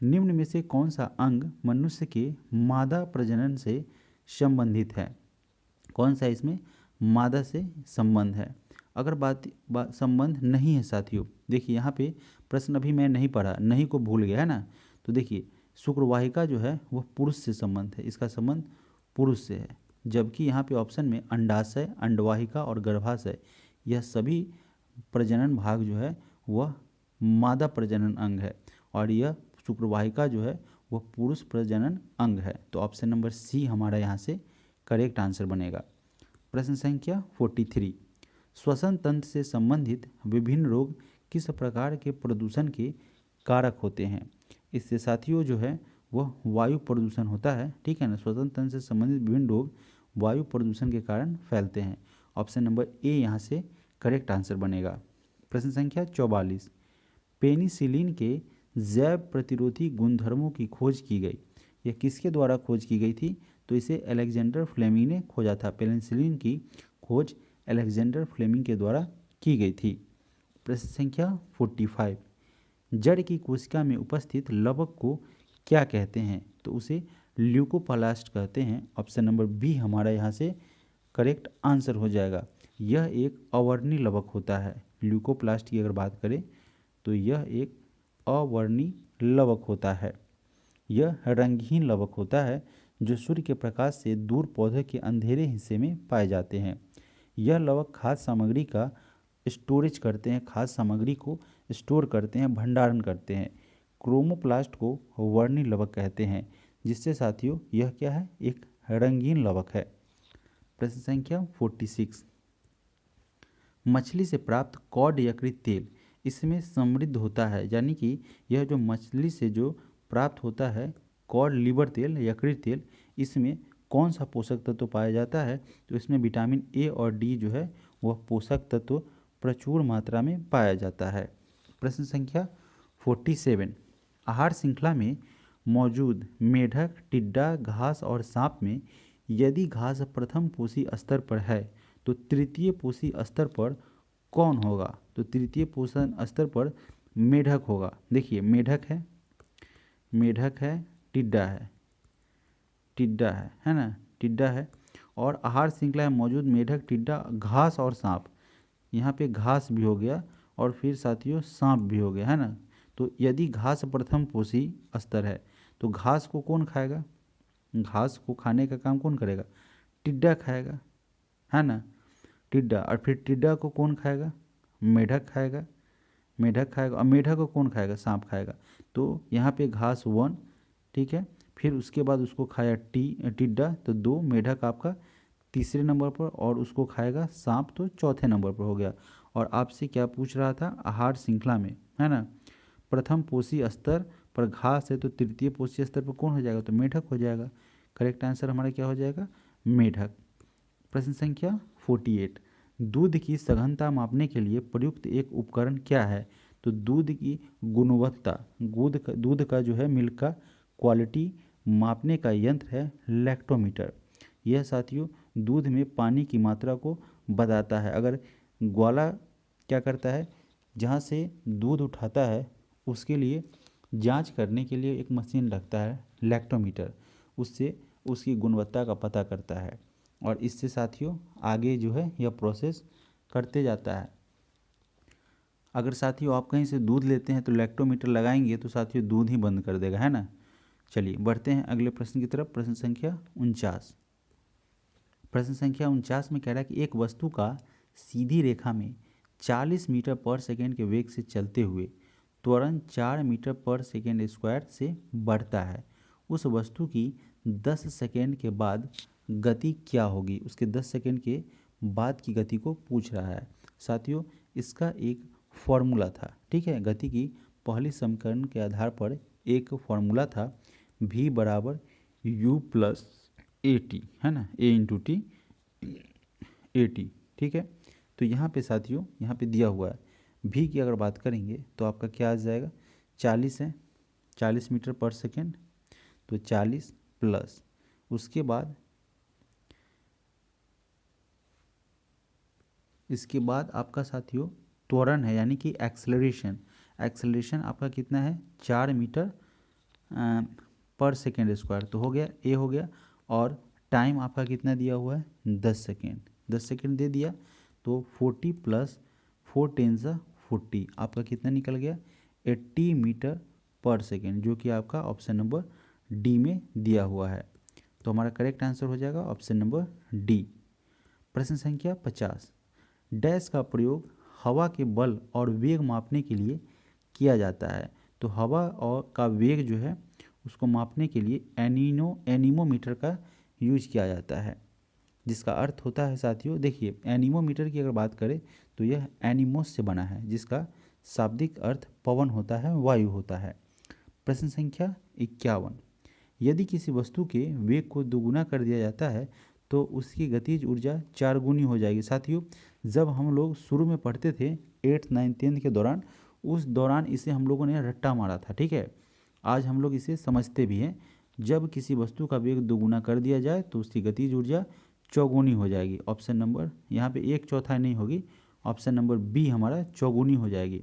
निम्न में से कौन सा अंग मनुष्य के मादा प्रजनन से संबंधित है? कौन सा इसमें मादा से संबंध है? अगर संबंध नहीं है साथियों, देखिए यहाँ पे प्रश्न अभी मैं नहीं पढ़ा, नहीं को भूल गया है ना। तो देखिए शुक्रवाहिका जो है वह पुरुष से संबंध है, इसका संबंध पुरुष से है, जबकि यहाँ पे ऑप्शन में अंडाशय, अंडवाहिका और गर्भाशय यह सभी प्रजनन भाग जो है वह मादा प्रजनन अंग है, और यह शुक्रवाहिका जो है वह पुरुष प्रजनन अंग है। तो ऑप्शन नंबर सी हमारा यहाँ से करेक्ट आंसर बनेगा। प्रश्न संख्या 43, श्वसन तंत्र से संबंधित विभिन्न रोग किस प्रकार के प्रदूषण के कारक होते हैं? इससे साथियों जो है वह वायु प्रदूषण होता है, ठीक है ना। श्वसन तंत्र से संबंधित विभिन्न रोग वायु प्रदूषण के कारण फैलते हैं। ऑप्शन नंबर ए यहाँ से करेक्ट आंसर बनेगा। प्रश्न संख्या 44, पेनिसिलिन के जैव प्रतिरोधी गुणधर्मों की खोज की गई, यह किसके द्वारा खोज की गई थी? तो इसे अलेक्जेंडर फ्लेमिंग ने खोजा था। पेनिसिलिन की खोज अलेक्जेंडर फ्लेमिंग के द्वारा की गई थी। प्रश्न संख्या 45, जड़ की कोशिका में उपस्थित लवक को क्या कहते हैं? तो उसे ल्यूकोप्लास्ट कहते हैं। ऑप्शन नंबर बी हमारा यहाँ से करेक्ट आंसर हो जाएगा। यह एक अवर्णी लवक होता है। ल्यूकोप्लास्ट की अगर बात करें तो यह एक अवर्णी लवक होता है। यह रंगहीन लवक होता है जो सूर्य के प्रकाश से दूर पौधे के अंधेरे हिस्से में पाए जाते हैं। यह लवक खाद्य सामग्री का स्टोरेज करते हैं, खाद्य सामग्री को स्टोर करते हैं, भंडारण करते हैं। क्रोमोप्लास्ट को वर्णी लवक कहते हैं, जिससे साथियों यह क्या है? एक रंगीन लवक है। प्रश्न संख्या 46, मछली से प्राप्त कॉड यकृत तेल इसमें समृद्ध होता है, यानी कि यह जो मछली से जो प्राप्त होता है कॉड लिवर तेल, यकृत तेल, इसमें कौन सा पोषक तत्व पाया जाता है? तो इसमें विटामिन ए और डी जो है वह पोषक तत्व प्रचुर मात्रा में पाया जाता है। प्रश्न संख्या 47, आहार श्रृंखला में मौजूद मेढक, टिड्डा, घास और सांप में यदि घास प्रथम पोषी स्तर पर है तो तृतीय पोषी स्तर पर कौन होगा? तो तृतीय पोषण स्तर पर मेढक होगा। देखिए मेढक है, टिड्डा है ना, टिड्डा है। और आहार श्रृंखला में मौजूद मेढक, टिड्डा, घास और सांप, यहाँ पे घास भी हो गया और फिर साथियों सांप भी हो गया, है ना। तो यदि घास प्रथम पोषी स्तर है तो घास को कौन खाएगा? घास को खाने का काम कौन करेगा? टिड्डा खाएगा, है ना, टिड्डा। और फिर टिड्डा को कौन खाएगा? मेढक खाएगा, और मेढक को कौन खाएगा? सांप खाएगा। तो यहाँ पे घास 1, ठीक है, फिर उसके बाद उसको खाया टिड्डा, तो 2, मेढक आपका तीसरे नंबर पर और उसको खाएगा सांप तो चौथे नंबर पर हो गया। और आपसे क्या पूछ रहा था? आहार श्रृंखला में, है ना, प्रथम पोषी स्तर पर घास है तो तृतीय पोषी स्तर पर कौन हो जाएगा? तो मेढक हो जाएगा। करेक्ट आंसर हमारा क्या हो जाएगा? मेढक। प्रश्न संख्या 48, दूध की सघनता मापने के लिए प्रयुक्त एक उपकरण क्या है? तो दूध की गुणवत्ता, दूध का जो है मिल्क का क्वालिटी मापने का यंत्र है लैक्टोमीटर। यह साथियों दूध में पानी की मात्रा को बताता है। अगर ग्वाला क्या करता है, जहाँ से दूध उठाता है उसके लिए जांच करने के लिए एक मशीन रखता है लैक्टोमीटर, उससे उसकी गुणवत्ता का पता करता है और इससे साथियों आगे जो है यह प्रोसेस करते जाता है। अगर साथियों आप कहीं से दूध लेते हैं तो लैक्टोमीटर लगाएंगे तो साथियों दूध ही बंद कर देगा, है ना। चलिए बढ़ते हैं अगले प्रश्न की तरफ। प्रश्न संख्या 49, प्रश्न संख्या 49 में कह रहा है कि एक वस्तु का सीधी रेखा में 40 मीटर पर सेकेंड के वेग से चलते हुए त्वरण 4 मीटर पर सेकेंड स्क्वायर से बढ़ता है। उस वस्तु की 10 सेकेंड के बाद गति क्या होगी? उसके 10 सेकेंड के बाद की गति को पूछ रहा है। साथियों इसका एक फॉर्मूला था, ठीक है, गति की पहली समीकरण के आधार पर एक फॉर्मूला था v बराबर u प्लस ए टी, है ना, a into T A T, ठीक है। तो यहाँ पे साथियों यहाँ पे दिया हुआ है v की अगर बात करेंगे तो आपका क्या आ जाएगा? 40 है, 40 मीटर पर सेकेंड, तो 40 प्लस उसके बाद इसके बाद आपका साथियों त्वरण है, यानी कि एक्सेलरेशन आपका कितना है? 4 मीटर पर सेकेंड स्क्वायर, तो हो गया ए हो गया। और टाइम आपका कितना दिया हुआ है 10 सेकेंड, 10 सेकेंड दे दिया, तो 40 प्लस 4 10 40 आपका कितना निकल गया 80 मीटर पर सेकेंड, जो कि आपका ऑप्शन नंबर डी में दिया हुआ है। तो हमारा करेक्ट आंसर हो जाएगा ऑप्शन नंबर डी। प्रश्न संख्या 50, डैश का प्रयोग हवा के बल और वेग मापने के लिए किया जाता है। तो हवा और का वेग जो है उसको मापने के लिए एनीमोमीटर का यूज किया जाता है, जिसका अर्थ होता है साथियों, देखिए एनीमोमीटर की अगर बात करें तो यह एनिमोस से बना है, जिसका शाब्दिक अर्थ पवन होता है, वायु होता है। प्रश्न संख्या 51, यदि किसी वस्तु के वेग को दोगुना कर दिया जाता है तो उसकी गतिज ऊर्जा 4 गुनी हो जाएगी। साथियों, जब हम लोग शुरू में पढ़ते थे 8th 9th 10th के दौरान, उस दौरान इसे हम लोगों ने रट्टा मारा था, ठीक है। आज हम लोग इसे समझते भी हैं। जब किसी वस्तु का वेग दोगुना कर दिया जाए तो उसकी गतिज ऊर्जा चौगुनी हो जाएगी। ऑप्शन नंबर यहाँ पे 1/4 नहीं होगी, ऑप्शन नंबर बी हमारा चौगुनी हो जाएगी।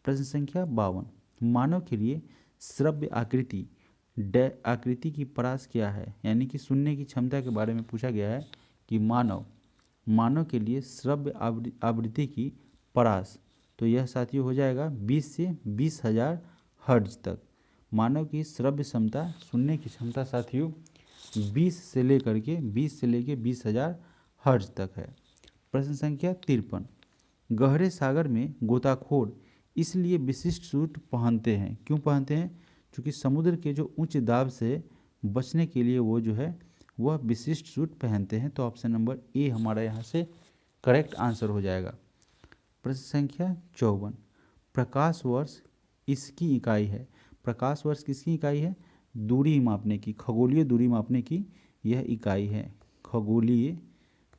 प्रश्न संख्या 52, मानव के लिए श्रव्य आकृति आकृति की परास क्या है, यानी कि सुनने की क्षमता के बारे में पूछा गया है कि मानव के लिए श्रव्य आवृत्ति की परास, तो यह साथियों हो जाएगा 20 से 20,000 हर्ट्ज तक। मानव की श्रव्य क्षमता, सुनने की क्षमता साथियों 20 से लेकर के 20,000 हर्ट्ज तक है। प्रश्न संख्या 53, गहरे सागर में गोताखोर इसलिए विशिष्ट सूट पहनते हैं, क्यों पहनते हैं? क्योंकि समुद्र के जो उच्च दाब से बचने के लिए वो जो है वह विशिष्ट सूट पहनते हैं। तो ऑप्शन नंबर ए हमारा यहाँ से करेक्ट आंसर हो जाएगा। प्रश्न संख्या 54, प्रकाश वर्ष इसकी इकाई है। प्रकाश वर्ष किसकी इकाई है? दूरी मापने की, खगोलीय दूरी मापने की यह इकाई है, खगोलीय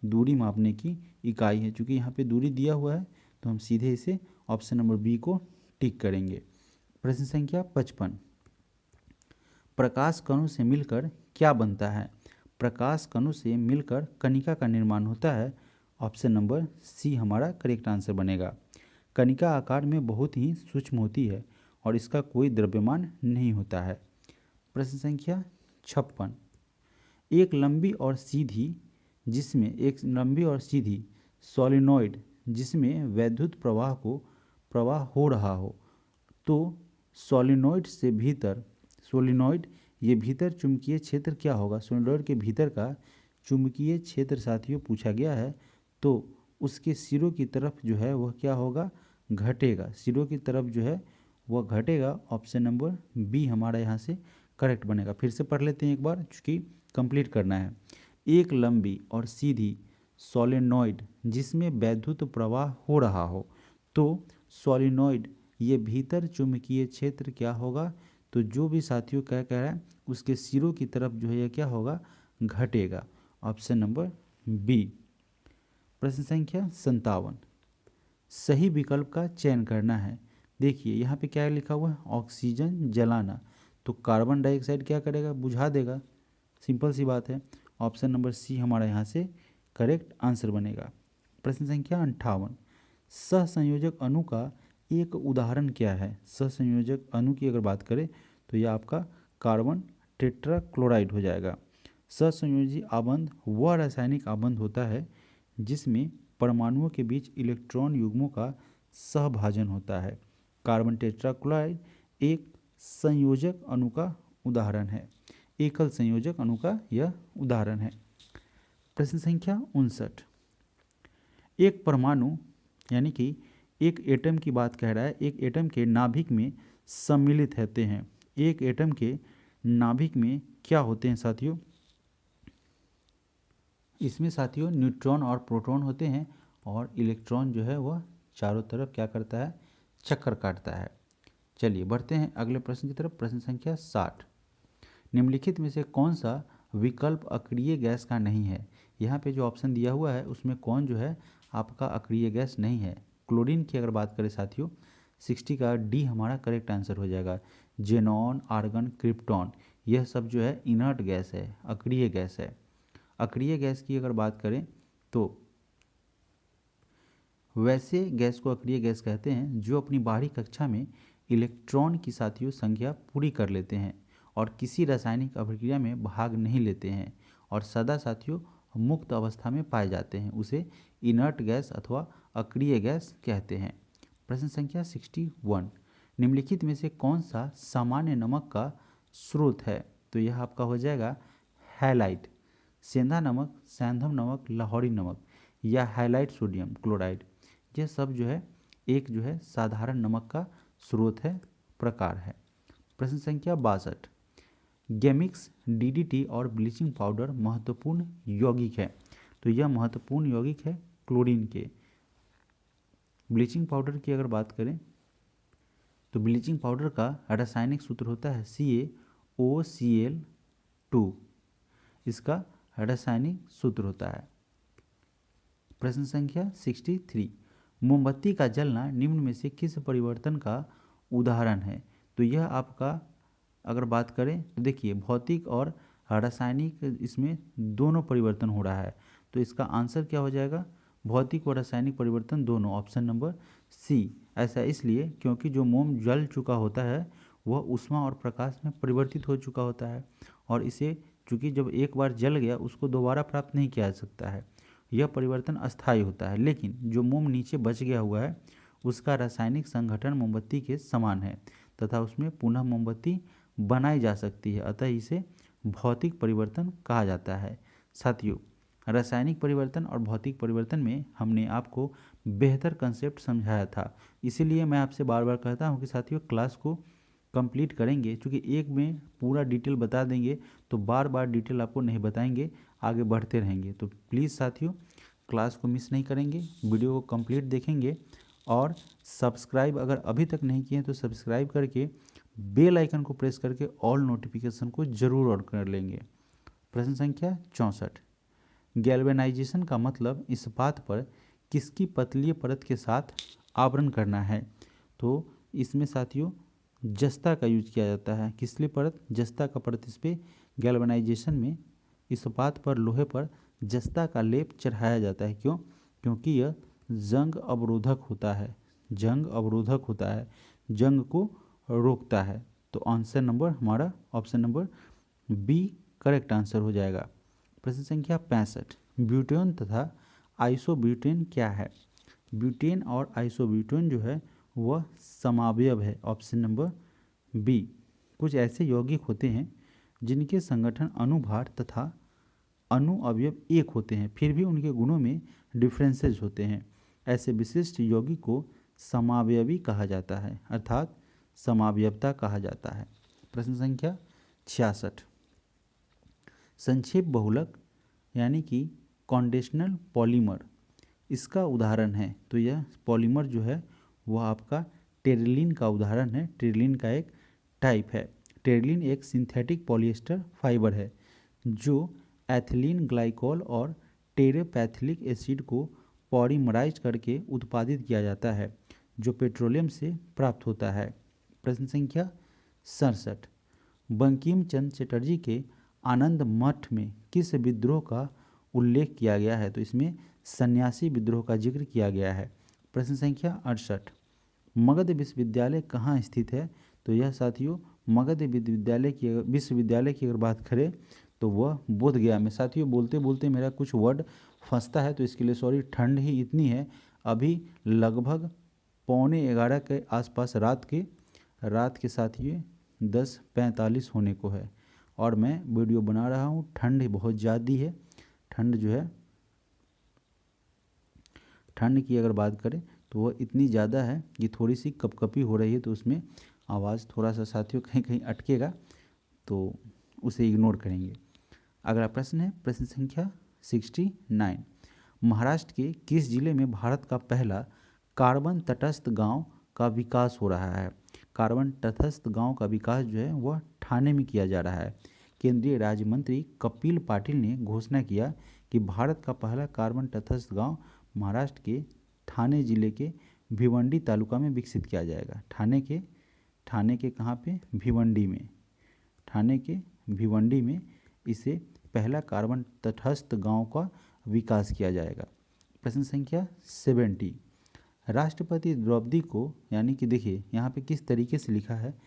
दूरी मापने की इकाई है। चूँकि यहाँ पे दूरी दिया हुआ है तो हम सीधे इसे ऑप्शन नंबर बी को टिक करेंगे। प्रश्न संख्या 55, प्रकाश कणों से मिलकर क्या बनता है? प्रकाश कणों से मिलकर कणिका का निर्माण होता है। ऑप्शन नंबर सी हमारा करेक्ट आंसर बनेगा। कणिका आकार में बहुत ही सूक्ष्म होती है और इसका कोई द्रव्यमान नहीं होता है। प्रश्न संख्या 56, एक लंबी और सीधी सोलिनॉइड जिसमें वैद्युत प्रवाह हो रहा हो, तो सोलिनॉइड ये भीतर चुंबकीय क्षेत्र क्या होगा? सोलिनॉइड के भीतर का चुंबकीय क्षेत्र साथियों पूछा गया है, तो उसके सिरों की तरफ जो है वह क्या होगा? घटेगा। सिरों की तरफ जो है वह घटेगा। ऑप्शन नंबर बी हमारा यहाँ से करेक्ट बनेगा। फिर से पढ़ लेते हैं एक बार, चूँकि कंप्लीट करना है। एक लंबी और सीधी सोलेनॉइड जिसमें वैद्युत प्रवाह हो रहा हो, तो सोलिनॉइड ये भीतर चुंबकीय क्षेत्र क्या होगा? तो जो भी साथियों क्या कह रहा है उसके सिरों की तरफ जो है यह क्या होगा? घटेगा। Option number B. प्रश्न संख्या 57, सही विकल्प का चयन करना है। देखिए यहाँ पे क्या लिखा हुआ है? ऑक्सीजन जलाना, तो कार्बन डाइऑक्साइड क्या करेगा? बुझा देगा। सिंपल सी बात है। ऑप्शन नंबर सी हमारा यहाँ से करेक्ट आंसर बनेगा। प्रश्न संख्या 58, सहसंयोजक अणु का एक उदाहरण क्या है? सहसंयोजक अणु की अगर बात करें तो यह आपका कार्बन टेट्राक्लोराइड हो जाएगा। सहसंयोजी आबंध वह रासायनिक आबंध होता है जिसमें परमाणुओं के बीच इलेक्ट्रॉन युग्मों का सहभाजन होता है। कार्बन टेट्राक्लोराइड एक संयोजक अणु का उदाहरण है, एकल संयोजक अणु का यह उदाहरण है। प्रश्न संख्या 59, एक परमाणु यानी कि एक एटम की बात कह रहा है, एक एटम के नाभिक में सम्मिलित होते हैं। एक एटम के नाभिक में क्या होते हैं साथियों? इसमें साथियों न्यूट्रॉन और प्रोटॉन होते हैं और इलेक्ट्रॉन जो है वह चारों तरफ क्या करता है? चक्कर काटता है। चलिए बढ़ते हैं अगले प्रश्न की तरफ। प्रश्न संख्या 60, निम्नलिखित में से कौन सा विकल्प अक्रिय गैस का नहीं है? यहाँ पे जो ऑप्शन दिया हुआ है उसमें कौन जो है आपका अक्रिय गैस नहीं है? क्लोरीन की अगर बात करें साथियों 60 का डी हमारा करेक्ट आंसर हो जाएगा। जेनॉन, आर्गन, क्रिप्टॉन यह सब जो है इनर्ट गैस है, अक्रिय गैस है। अक्रिय गैस की अगर बात करें तो वैसे गैस को अक्रिय गैस कहते हैं जो अपनी बाहरी कक्षा में इलेक्ट्रॉन की साथियों संख्या पूरी कर लेते हैं और किसी रासायनिक अभिक्रिया में भाग नहीं लेते हैं और सदा साथियों मुक्त अवस्था में पाए जाते हैं, उसे इनर्ट गैस अथवा अक्रिय गैस कहते हैं। प्रश्न संख्या 61, निम्नलिखित में से कौन सा सामान्य नमक का स्रोत है? तो यह आपका हो जाएगा हैलाइट, सेंधा नमक, सैंधव नमक, लाहौरी नमक या हैलाइट सोडियम क्लोराइड। यह सब जो है एक जो है साधारण नमक का स्रोत है, प्रकार है। प्रश्न संख्या 62, गेमिक्स, डीडीटी और ब्लीचिंग पाउडर महत्वपूर्ण यौगिक है। तो यह महत्वपूर्ण यौगिक है क्लोरीन के। ब्लीचिंग पाउडर की अगर बात करें तो ब्लीचिंग पाउडर का रासायनिक सूत्र होता है CaOCl2, इसका रासायनिक सूत्र होता है। प्रश्न संख्या 63, मोमबत्ती का जलना निम्न में से किस परिवर्तन का उदाहरण है? तो यह आपका अगर बात करें तो देखिए भौतिक और रासायनिक इसमें दोनों परिवर्तन हो रहा है, तो इसका आंसर क्या हो जाएगा? भौतिक और रासायनिक परिवर्तन दोनों, ऑप्शन नंबर सी। ऐसा इसलिए क्योंकि जो मोम जल चुका होता है वह ऊष्मा और प्रकाश में परिवर्तित हो चुका होता है और इसे चूँकि जब एक बार जल गया उसको दोबारा प्राप्त नहीं किया जा सकता है, यह परिवर्तन अस्थायी होता है। लेकिन जो मोम नीचे बच गया हुआ है उसका रासायनिक संगठन मोमबत्ती के समान है तथा उसमें पुनः मोमबत्ती बनाई जा सकती है, अतः इसे भौतिक परिवर्तन कहा जाता है। साथियों, रासायनिक परिवर्तन और भौतिक परिवर्तन में हमने आपको बेहतर कंसेप्ट समझाया था, इसीलिए मैं आपसे बार बार कहता हूँ कि साथियों क्लास को कंप्लीट करेंगे, क्योंकि एक में पूरा डिटेल बता देंगे तो बार बार डिटेल आपको नहीं बताएंगे, आगे बढ़ते रहेंगे। तो प्लीज़ साथियों क्लास को मिस नहीं करेंगे, वीडियो को कंप्लीट देखेंगे और सब्सक्राइब अगर अभी तक नहीं किए तो सब्सक्राइब करके बेल आइकन को प्रेस करके ऑल नोटिफिकेशन को जरूर ऑन कर लेंगे। प्रश्न संख्या 64, गैल्वेनाइजेशन का मतलब इस्पात पर किसकी पतली परत के साथ आवरण करना है? तो इसमें साथियों जस्ता का यूज किया जाता है। किसली परत? जस्ता का परत। इस पर गैल्वेनाइजेशन में इस्पात पर लोहे पर जस्ता का लेप चढ़ाया जाता है। क्यों? क्योंकि यह जंग अवरोधक होता है, जंग अवरोधक होता है, जंग को रोकता है। तो आंसर नंबर हमारा option number B correct answer हो जाएगा। प्रश्न संख्या 65, ब्यूटेन तथा आइसोब्यूटेन क्या है? ब्यूटेन और आइसोब्यूटेन जो है वह समावयव है, ऑप्शन नंबर बी। कुछ ऐसे यौगिक होते हैं जिनके संगठन अनुभार तथा अणु अवयव एक होते हैं, फिर भी उनके गुणों में डिफरेंसेस होते हैं। ऐसे विशिष्ट यौगिक को समावयवी कहा जाता है, अर्थात समावयवता कहा जाता है। प्रश्न संख्या 66, संक्षेप बहुलक यानी कि कॉन्डेंशनल पॉलीमर, इसका उदाहरण है? तो यह पॉलीमर जो है वह आपका टेरिलीन का उदाहरण है। टेरिलीन का एक टाइप है। टेरिलीन एक सिंथेटिक पॉलिएस्टर फाइबर है जो एथिलीन ग्लाइकोल और टेरेपैथिलिक एसिड को पॉलीमराइज करके उत्पादित किया जाता है, जो पेट्रोलियम से प्राप्त होता है। प्रश्न संख्या 67, बंकिम चंद्र चटर्जी के आनंद मठ में किस विद्रोह का उल्लेख किया गया है? तो इसमें सन्यासी विद्रोह का जिक्र किया गया है। प्रश्न संख्या 68, मगध विश्वविद्यालय कहाँ स्थित है? तो यह साथियों मगध विश्वविद्यालय की अगर बात करें तो वह बोधगया में। साथियों बोलते बोलते मेरा कुछ वर्ड फंसता है तो इसके लिए सॉरी। ठंड ही इतनी है, अभी लगभग 11:15 के आसपास रात के साथियों 10:45 होने को है और मैं वीडियो बना रहा हूँ। ठंड बहुत ज़्यादा है। ठंड जो है, ठंड की अगर बात करें तो वह इतनी ज़्यादा है कि थोड़ी सी कपकपी हो रही है, तो उसमें आवाज़ थोड़ा सा साथियों कहीं कहीं अटकेगा, तो उसे इग्नोर करेंगे। अगला प्रश्न है प्रश्न संख्या 69, महाराष्ट्र के किस जिले में भारत का पहला कार्बन तटस्थ गांव का विकास हो रहा है? कार्बन तटस्थ गांव का विकास जो है वह ठाणे में किया जा रहा है। केंद्रीय राज्य मंत्री कपिल पाटिल ने घोषणा किया कि भारत का पहला कार्बन तटस्थ गांव महाराष्ट्र के ठाणे जिले के भिवंडी तालुका में विकसित किया जाएगा। ठाणे के कहाँ पे? भिवंडी में। ठाणे के भिवंडी में इसे पहला कार्बन तटस्थ गांव का विकास किया जाएगा। प्रश्न संख्या 70, राष्ट्रपति द्रौपदी को, यानी कि देखिए यहाँ पे किस तरीके से लिखा है,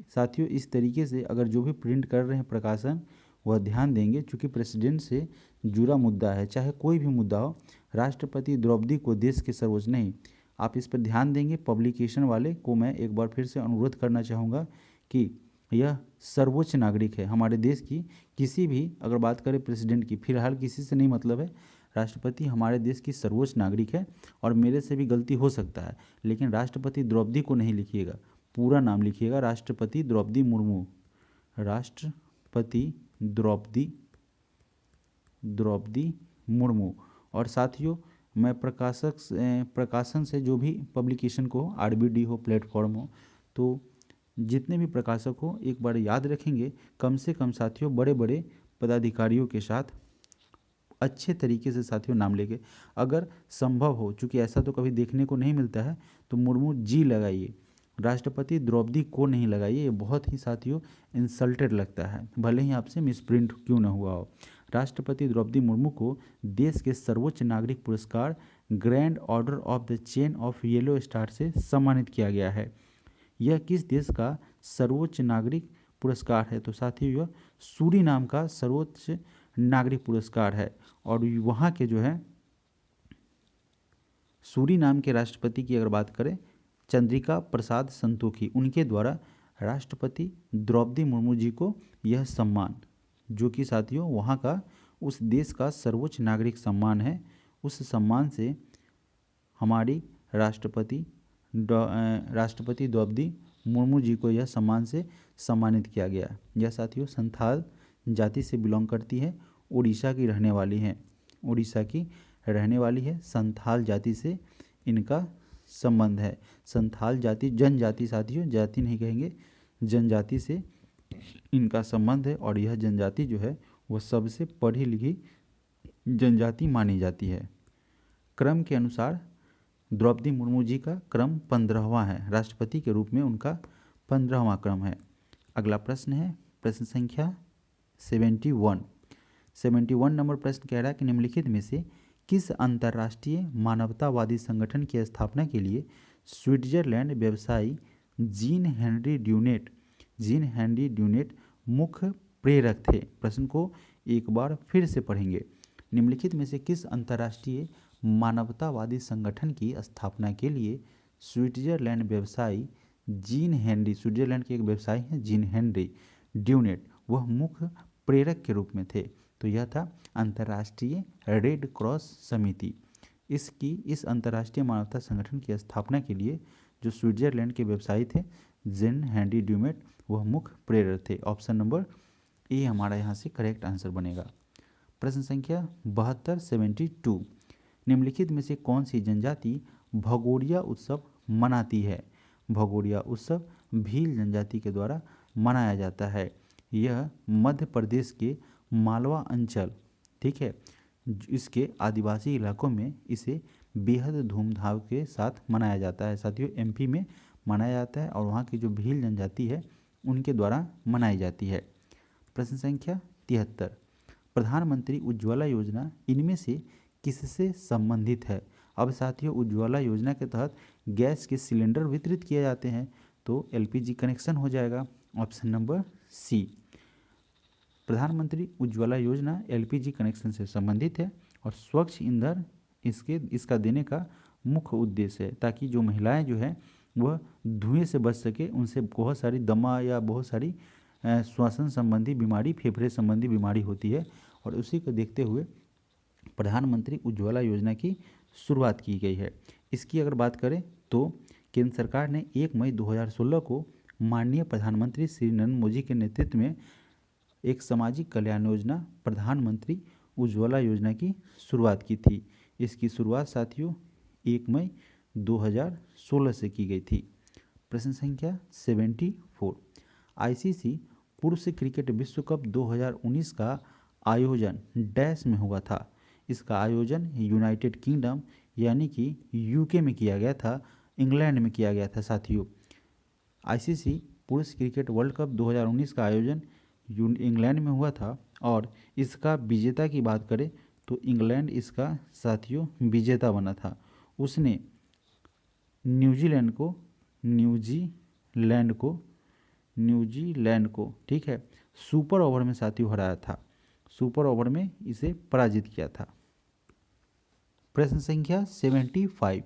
साथियों इस तरीके से अगर जो भी प्रिंट कर रहे हैं प्रकाशन वह ध्यान देंगे, चूँकि प्रेसिडेंट से जुड़ा मुद्दा है, चाहे कोई भी मुद्दा हो, राष्ट्रपति द्रौपदी को देश के सर्वोच्च नहीं, आप इस पर ध्यान देंगे। पब्लिकेशन वाले को मैं एक बार फिर से अनुरोध करना चाहूँगा कि यह सर्वोच्च नागरिक है हमारे देश की। किसी भी अगर बात करें प्रेसिडेंट की, फिलहाल किसी से नहीं मतलब है, राष्ट्रपति हमारे देश की सर्वोच्च नागरिक है। और मेरे से भी गलती हो सकता है, लेकिन राष्ट्रपति द्रौपदी को नहीं लिखिएगा, पूरा नाम लिखिएगा, राष्ट्रपति द्रौपदी मुर्मू, राष्ट्रपति द्रौपदी मुर्मू। और साथियों मैं प्रकाशन से जो भी पब्लिकेशन को, आरबीडी हो, प्लेटफॉर्म हो, तो जितने भी प्रकाशक हो एक बार याद रखेंगे, कम से कम साथियों बड़े बड़े पदाधिकारियों के साथ अच्छे तरीके से साथियों नाम लेके, अगर संभव हो, चूँकि ऐसा तो कभी देखने को नहीं मिलता है, तो मुर्मू जी लगाइए, राष्ट्रपति द्रौपदी को नहीं लगाइए। ये बहुत ही साथियों इंसल्टेड लगता है, भले ही आपसे मिसप्रिंट क्यों न हुआ हो। राष्ट्रपति द्रौपदी मुर्मू को देश के सर्वोच्च नागरिक पुरस्कार grand order of the chain of yellow star से सम्मानित किया गया है। यह किस देश का सर्वोच्च नागरिक पुरस्कार है? तो साथियों यह सूरीनाम का सर्वोच्च नागरिक पुरस्कार है। और वहाँ के जो है सूरीनाम के राष्ट्रपति की अगर बात करें, चंद्रिका प्रसाद संतोखी, उनके द्वारा राष्ट्रपति द्रौपदी मुर्मू जी को यह सम्मान, जो कि साथियों वहाँ का उस देश का सर्वोच्च नागरिक सम्मान है, उस सम्मान से हमारी राष्ट्रपति द्रौपदी मुर्मू जी को यह सम्मान से सम्मानित किया गया। यह साथियों संथाल जाति से बिलोंग करती है, उड़ीसा की रहने वाली हैं, उड़ीसा की रहने वाली है, संथाल जाति से इनका संबंध है। संथाल जाति जनजाति, साथियों जाति नहीं कहेंगे, जनजाति से इनका संबंध है। और यह जनजाति जो है वह सबसे पढ़ी लिखी जनजाति मानी जाती है। क्रम के अनुसार द्रौपदी मुर्मू जी का क्रम 15वां है, राष्ट्रपति के रूप में उनका 15वां क्रम है। अगला प्रश्न है प्रश्न संख्या 71 नंबर प्रश्न कह रहा है कि निम्नलिखित में से किस अंतर्राष्ट्रीय मानवतावादी संगठन की स्थापना के लिए स्विट्जरलैंड व्यवसायी जीन हेनरी ड्यूनेट मुख्य प्रेरक थे? प्रश्न को एक बार फिर से पढ़ेंगे। निम्नलिखित में से किस अंतर्राष्ट्रीय मानवतावादी संगठन की स्थापना के लिए स्विट्जरलैंड व्यवसायी जीन हेनरी, स्विट्जरलैंड के एक व्यवसायी हैं जीन हेनरी ड्यूनेट, वह मुख्य प्रेरक के रूप में थे? तो यह था अंतर्राष्ट्रीय रेड क्रॉस समिति। इस अंतर्राष्ट्रीय मानवता संगठन की स्थापना के लिए जो स्विट्जरलैंड के व्यवसायी थे जीन हेनरी ड्यूनेट, वह मुख्य प्रेरक थे। ऑप्शन नंबर ए हमारा यहाँ से करेक्ट आंसर बनेगा। प्रश्न संख्या 72 निम्नलिखित में से कौन सी जनजाति भगोरिया उत्सव मनाती है? भगोरिया उत्सव भील जनजाति के द्वारा मनाया जाता है। यह मध्य प्रदेश के मालवा अंचल, ठीक है, इसके आदिवासी इलाकों में इसे बेहद धूमधाम के साथ मनाया जाता है। साथियों एमपी में मनाया जाता है और वहाँ की जो भील जनजाति है उनके द्वारा मनाई जाती है। प्रश्न संख्या 73 प्रधानमंत्री उज्ज्वला योजना इनमें से किससे संबंधित है? अब साथियों उज्ज्वला योजना के तहत गैस के सिलेंडर वितरित किए जाते हैं, तो एलपीजी कनेक्शन हो जाएगा। ऑप्शन नंबर सी, प्रधानमंत्री उज्ज्वला योजना एलपीजी कनेक्शन से संबंधित है और स्वच्छ ईंधन इसका देने का मुख्य उद्देश्य है, ताकि जो महिलाएं जो है वह धुएं से बच सके, उनसे बहुत सारी दमा या बहुत सारी श्वसन संबंधी बीमारी, फेफड़े संबंधी बीमारी होती है, और उसी को देखते हुए प्रधानमंत्री उज्ज्वला योजना की शुरुआत की गई है। इसकी अगर बात करें तो केंद्र सरकार ने 1 मई 2016 को माननीय प्रधानमंत्री श्री नरेंद्र मोदी के नेतृत्व में एक सामाजिक कल्याण योजना प्रधानमंत्री उज्ज्वला योजना की शुरुआत की थी। इसकी शुरुआत साथियों 1 मई 2016 से की गई थी। प्रश्न संख्या 74 आईसीसी पुरुष क्रिकेट विश्व कप 2019 का आयोजन डैश में हुआ था? इसका आयोजन यूनाइटेड किंगडम यानी कि यूके में किया गया था, इंग्लैंड में किया गया था। साथियों आईसीसी पुरुष क्रिकेट वर्ल्ड कप 2019 का आयोजन इंग्लैंड में हुआ था और इसका विजेता की बात करें तो इंग्लैंड इसका साथियों विजेता बना था। उसने न्यूजीलैंड को न्यूजीलैंड को, ठीक है, सुपर ओवर में साथियों हराया था, सुपर ओवर में इसे पराजित किया था। प्रश्न संख्या 75,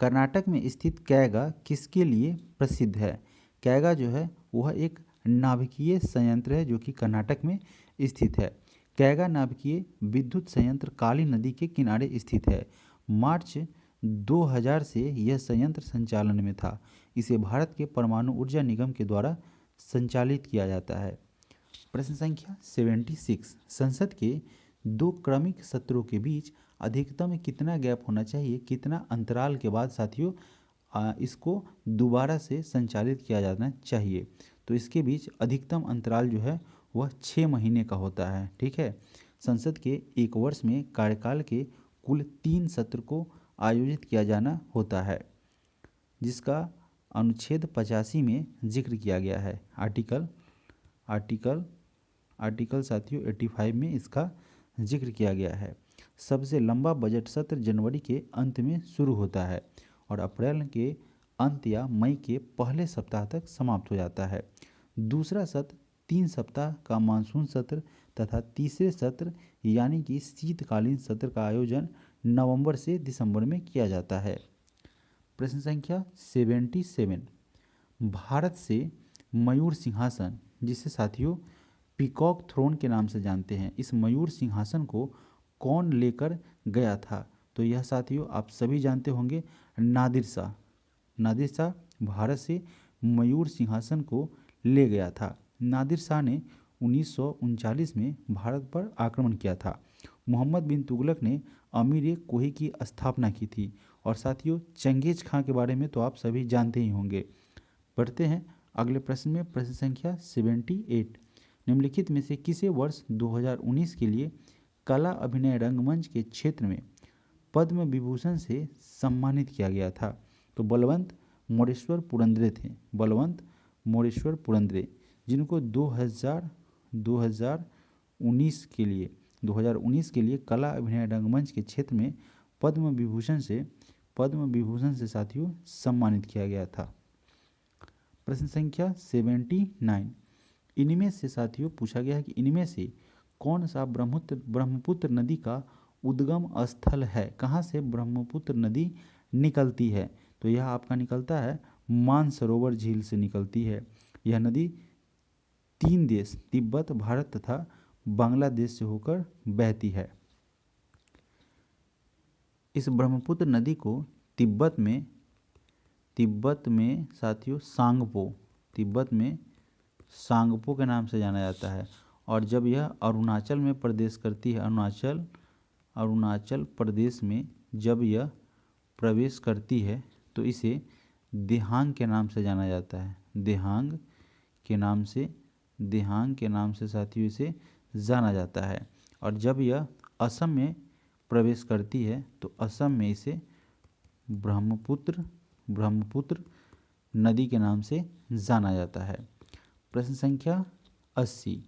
कर्नाटक में स्थित कैगा किसके लिए प्रसिद्ध है? कैगा जो है वह एक नाभिकीय संयंत्र है जो कि कर्नाटक में स्थित है। कैगा नाभिकीय विद्युत संयंत्र काली नदी के किनारे स्थित है। मार्च 2000 से यह संयंत्र संचालन में था। इसे भारत के परमाणु ऊर्जा निगम के द्वारा संचालित किया जाता है। प्रश्न संख्या 76, संसद के दो क्रमिक सत्रों के बीच अधिकतम कितना गैप होना चाहिए, कितना अंतराल के बाद साथियों इसको दोबारा से संचालित किया जाना चाहिए? तो इसके बीच अधिकतम अंतराल जो है वह 6 महीने का होता है, ठीक है। संसद के एक वर्ष में कार्यकाल के कुल 3 सत्र को आयोजित किया जाना होता है, जिसका अनुच्छेद 85 में जिक्र किया गया है। आर्टिकल साथियों 85 में इसका जिक्र किया गया है। सबसे लंबा बजट सत्र जनवरी के अंत में शुरू होता है और अप्रैल के अंत या मई के पहले सप्ताह तक समाप्त हो जाता है। दूसरा सत्र 3 सप्ताह का मानसून सत्र तथा तीसरे सत्र यानी कि शीतकालीन सत्र का आयोजन नवंबर से दिसंबर में किया जाता है। प्रश्न संख्या 77, भारत से मयूर सिंहासन, जिसे साथियों पीकॉक थ्रोन के नाम से जानते हैं, इस मयूर सिंहासन को कौन लेकर गया था? तो यह साथियों आप सभी जानते होंगे, नादिर शाह। नादिर शाह भारत से मयूर सिंहासन को ले गया था। नादिर शाह ने 1939 में भारत पर आक्रमण किया था। मोहम्मद बिन तुगलक ने अमीर-ए-कोही की स्थापना की थी। और साथियों चंगेज खां के बारे में तो आप सभी जानते ही होंगे। पढ़ते हैं अगले प्रश्न में। प्रश्न संख्या 78, निम्नलिखित में से किसे वर्ष 2019 के लिए कला अभिनय रंगमंच के क्षेत्र में पद्म विभूषण से सम्मानित किया गया था? तो बलवंत मोरेश्वर पुरंदरे थे, बलवंत मोरेश्वर पुरंदरे, जिनको 2019 के लिए कला अभिनय रंगमंच के क्षेत्र में पद्म विभूषण से साथियों सम्मानित किया गया था। प्रश्न संख्या 79, इनमें से साथियों पूछा गया है कि इनमें से कौन सा ब्रह्मपुत्र नदी का उद्गम स्थल है? कहाँ से ब्रह्मपुत्र नदी निकलती है? तो यह आपका निकलता है मानसरोवर झील से निकलती है। यह नदी 3 देश तिब्बत, भारत तथा बांग्लादेश से होकर बहती है। इस ब्रह्मपुत्र नदी को तिब्बत में साथियों सांगपो के नाम से जाना जाता है। और जब यह अरुणाचल में प्रवेश करती है, अरुणाचल प्रदेश में जब यह प्रवेश करती है तो इसे देहांग के नाम से जाना जाता है। देहांग के नाम से साथियों इसे जाना जाता है। और जब यह असम में प्रवेश करती है तो असम में इसे ब्रह्मपुत्र नदी के नाम से जाना जाता है। प्रश्न संख्या 80,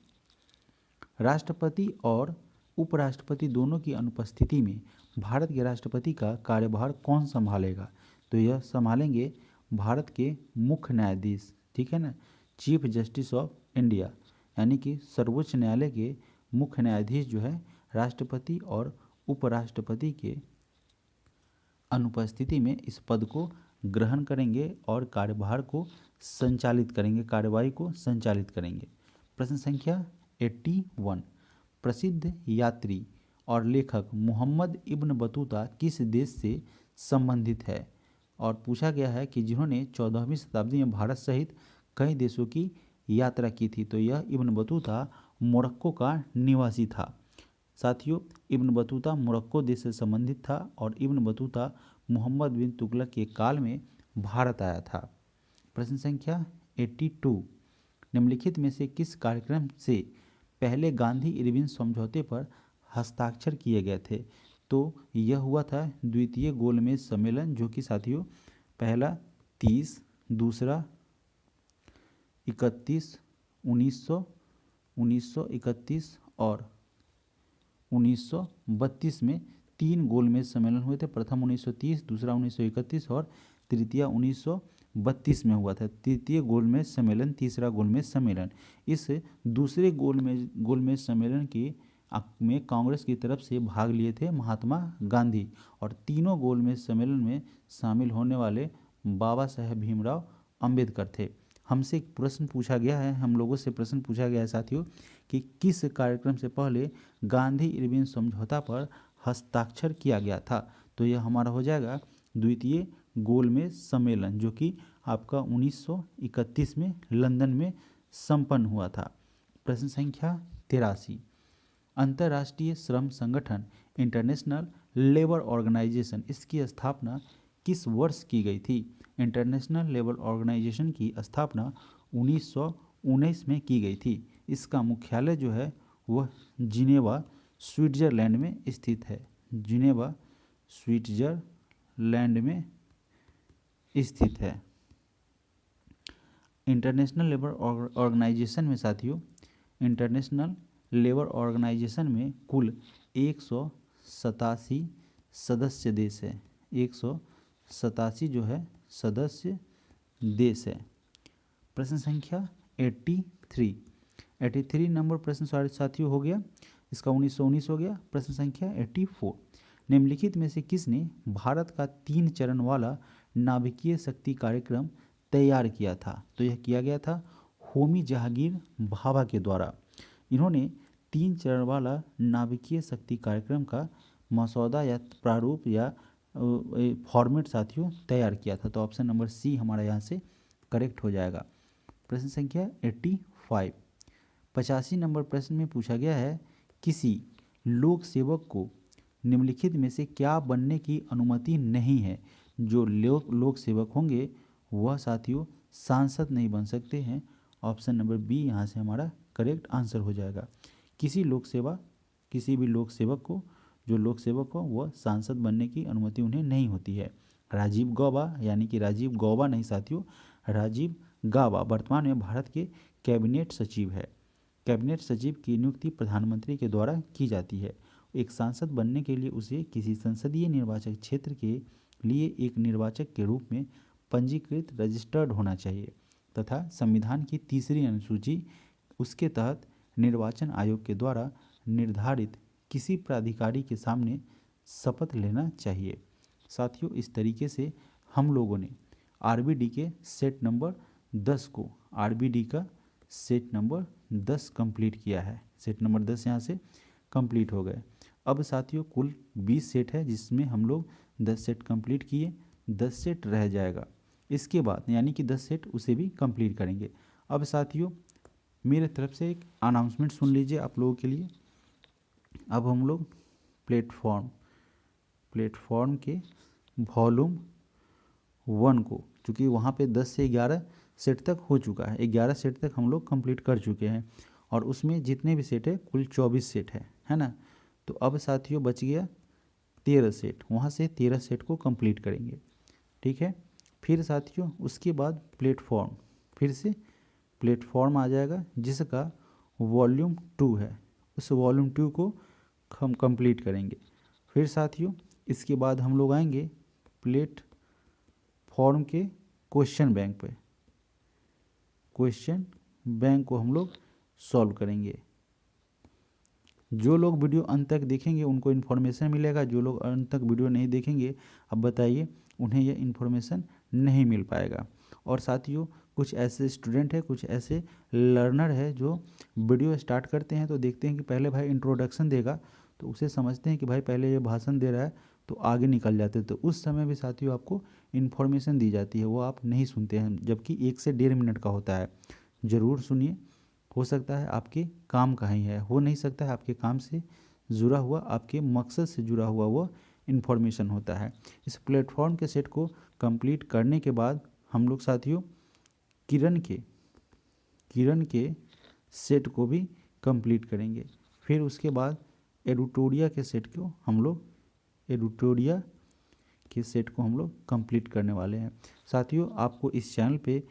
राष्ट्रपति और उपराष्ट्रपति दोनों की अनुपस्थिति में भारत के राष्ट्रपति का कार्यभार कौन संभालेगा? तो यह संभालेंगे भारत के मुख्य न्यायाधीश, ठीक है ना, चीफ जस्टिस ऑफ इंडिया, यानी कि सर्वोच्च न्यायालय के मुख्य न्यायाधीश जो है राष्ट्रपति और उपराष्ट्रपति के अनुपस्थिति में इस पद को ग्रहण करेंगे और कार्यभार को संचालित करेंगे, कार्यवाही को संचालित करेंगे। प्रश्न संख्या 81, प्रसिद्ध यात्री और लेखक मोहम्मद इब्न बतूता किस देश से संबंधित है? और पूछा गया है कि जिन्होंने 14वीं शताब्दी में भारत सहित कई देशों की यात्रा की थी। तो यह इब्न बतूता मोरक्को का निवासी था। साथियों इब्न बतूता मोरक्को देश से संबंधित था और इब्न बतूता मोहम्मद बिन तुगलक के काल में भारत आया था। प्रश्न संख्या 82, निम्नलिखित में से किस कार्यक्रम से पहले गांधी इरविन समझौते पर हस्ताक्षर किए गए थे? तो यह हुआ था द्वितीय गोलमेज सम्मेलन, जो कि साथियों पहला 30, दूसरा 31, 1931 और 1932 में 3 गोलमेज सम्मेलन हुए थे। प्रथम 1930, दूसरा 1931 और तृतीय 1932 में हुआ था। तृतीय गोलमेज सम्मेलन, तीसरा गोलमेज सम्मेलन। इस दूसरे गोलमेज सम्मेलन की में कांग्रेस की तरफ से भाग लिए थे महात्मा गांधी, और तीनों गोलमेज सम्मेलन में शामिल होने वाले बाबा साहेब भीमराव अंबेडकर थे। हमसे एक प्रश्न पूछा गया है, हम लोगों से प्रश्न पूछा गया है साथियों कि किस कार्यक्रम से पहले गांधी इरविन समझौता पर हस्ताक्षर किया गया था। तो यह हमारा हो जाएगा द्वितीय गोलमेज सम्मेलन, जो कि आपका 1931 में लंदन में संपन्न हुआ था। प्रश्न संख्या 83, अंतर्राष्ट्रीय श्रम संगठन इंटरनेशनल लेबर ऑर्गेनाइजेशन, इसकी स्थापना किस वर्ष की गई थी। इंटरनेशनल लेबर ऑर्गेनाइजेशन की स्थापना 1919 में की गई थी। इसका मुख्यालय जो है वह जिनेवा स्विट्जरलैंड में स्थित है। जिनेवा स्विट्जरलैंड में स्थित है। इंटरनेशनल लेबर ऑर्गेनाइजेशन में साथियों, इंटरनेशनल लेबर ऑर्गेनाइजेशन में कुल 187 सदस्य देश है। 187 जो है सदस्य देश है। प्रश्न संख्या 83 नंबर प्रश्न साथियों हो गया, इसका 1919 हो गया। प्रश्न संख्या 84, निम्नलिखित में से किसने भारत का 3 चरण वाला नाभिकीय शक्ति कार्यक्रम तैयार किया था। तो यह किया गया था होमी जहांगीर भाभा के द्वारा। इन्होंने 3 चरण वाला नाभिकीय शक्ति कार्यक्रम का मसौदा या प्रारूप या फॉर्मेट साथियों तैयार किया था। तो ऑप्शन नंबर सी हमारा यहाँ से करेक्ट हो जाएगा। प्रश्न संख्या 85, 85 नंबर प्रश्न में पूछा गया है, किसी लोक सेवक को निम्नलिखित में से क्या बनने की अनुमति नहीं है। जो लोक सेवक होंगे वह साथियों सांसद नहीं बन सकते हैं। ऑप्शन नंबर बी यहाँ से हमारा करेक्ट आंसर हो जाएगा। किसी भी लोक सेवक को, जो लोक सेवक हो वह सांसद बनने की अनुमति उन्हें नहीं होती है। राजीव गौबा, यानी कि राजीव गौबा नहीं साथियों, राजीव गाबा वर्तमान में भारत के कैबिनेट सचिव है। कैबिनेट सचिव की नियुक्ति प्रधानमंत्री के द्वारा की जाती है। एक सांसद बनने के लिए उसे किसी संसदीय निर्वाचक क्षेत्र के लिए एक निर्वाचक के रूप में पंजीकृत रजिस्टर्ड होना चाहिए तथा संविधान की 3री अनुसूची उसके तहत निर्वाचन आयोग के द्वारा निर्धारित किसी प्राधिकारी के सामने शपथ लेना चाहिए। साथियों, इस तरीके से हम लोगों ने आरबीडी के सेट नंबर 10 को, आरबीडी का सेट नंबर 10 कंप्लीट किया है। सेट नंबर 10 यहाँ से कंप्लीट हो गए। अब साथियों कुल 20 सेट है, जिसमें हम लोग 10 सेट कंप्लीट किए, 10 सेट रह जाएगा। इसके बाद यानी कि 10 सेट उसे भी कंप्लीट करेंगे। अब साथियों मेरे तरफ से एक अनाउंसमेंट सुन लीजिए आप लोगों के लिए। अब हम लोग प्लेटफॉर्म के वॉल्यूम 1 को, चूँकि वहाँ पे 10 से 11 सेट तक हो चुका है, 11 सेट तक हम लोग कंप्लीट कर चुके हैं, और उसमें जितने भी सेट है कुल 24 सेट है ना। तो अब साथियों बच गया 13 सेट, वहाँ से 13 सेट को कंप्लीट करेंगे, ठीक है। फिर साथियों उसके बाद फिर से प्लेटफॉर्म आ जाएगा जिसका वॉल्यूम 2 है, उस वॉल्यूम 2 को हम कंप्लीट करेंगे। फिर साथियों इसके बाद हम लोग आएंगे प्लेटफॉर्म के क्वेश्चन बैंक को हम लोग सॉल्व करेंगे। जो लोग वीडियो अंत तक देखेंगे उनको इन्फॉर्मेशन मिलेगा, जो लोग अंत तक वीडियो नहीं देखेंगे अब बताइए उन्हें यह इन्फॉर्मेशन नहीं मिल पाएगा। और साथियों कुछ ऐसे स्टूडेंट है, कुछ ऐसे लर्नर है जो वीडियो स्टार्ट करते हैं तो देखते हैं कि पहले भाई इंट्रोडक्शन देगा, तो उसे समझते हैं कि भाई पहले ये भाषण दे रहा है तो आगे निकल जाते हैं। तो उस समय भी साथियों आपको इन्फॉर्मेशन दी जाती है, वो आप नहीं सुनते हैं, जबकि 1 से 1.5 मिनट का होता है। ज़रूर सुनिए, हो सकता है आपके काम का ही है, हो नहीं सकता है आपके काम से जुड़ा हुआ, आपके मकसद से जुड़ा हुआ वो इन्फॉर्मेशन होता है। इस प्लेटफॉर्म के सेट को कंप्लीट करने के बाद हम लोग साथियों किरण के सेट को भी कंप्लीट करेंगे। फिर उसके बाद एडिटोरिया के सेट को हम लोग कंप्लीट करने वाले हैं। साथियों आपको इस चैनल पे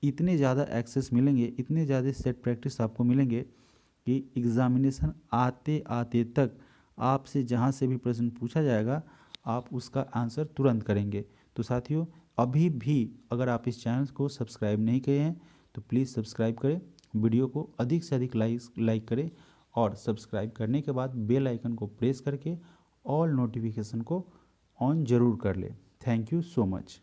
इतने ज़्यादा एक्सेस मिलेंगे, इतने ज़्यादा सेट प्रैक्टिस आपको मिलेंगे कि एग्ज़ामिनेशन आते आते तक आपसे जहाँ से भी प्रश्न पूछा जाएगा आप उसका आंसर तुरंत करेंगे। तो साथियों अभी भी अगर आप इस चैनल को सब्सक्राइब नहीं किए हैं तो प्लीज़ सब्सक्राइब करें, वीडियो को अधिक से अधिक लाइक करें और सब्सक्राइब करने के बाद बेल आइकन को प्रेस करके ऑल नोटिफिकेशन को ऑन ज़रूर कर लें। Thank you so much.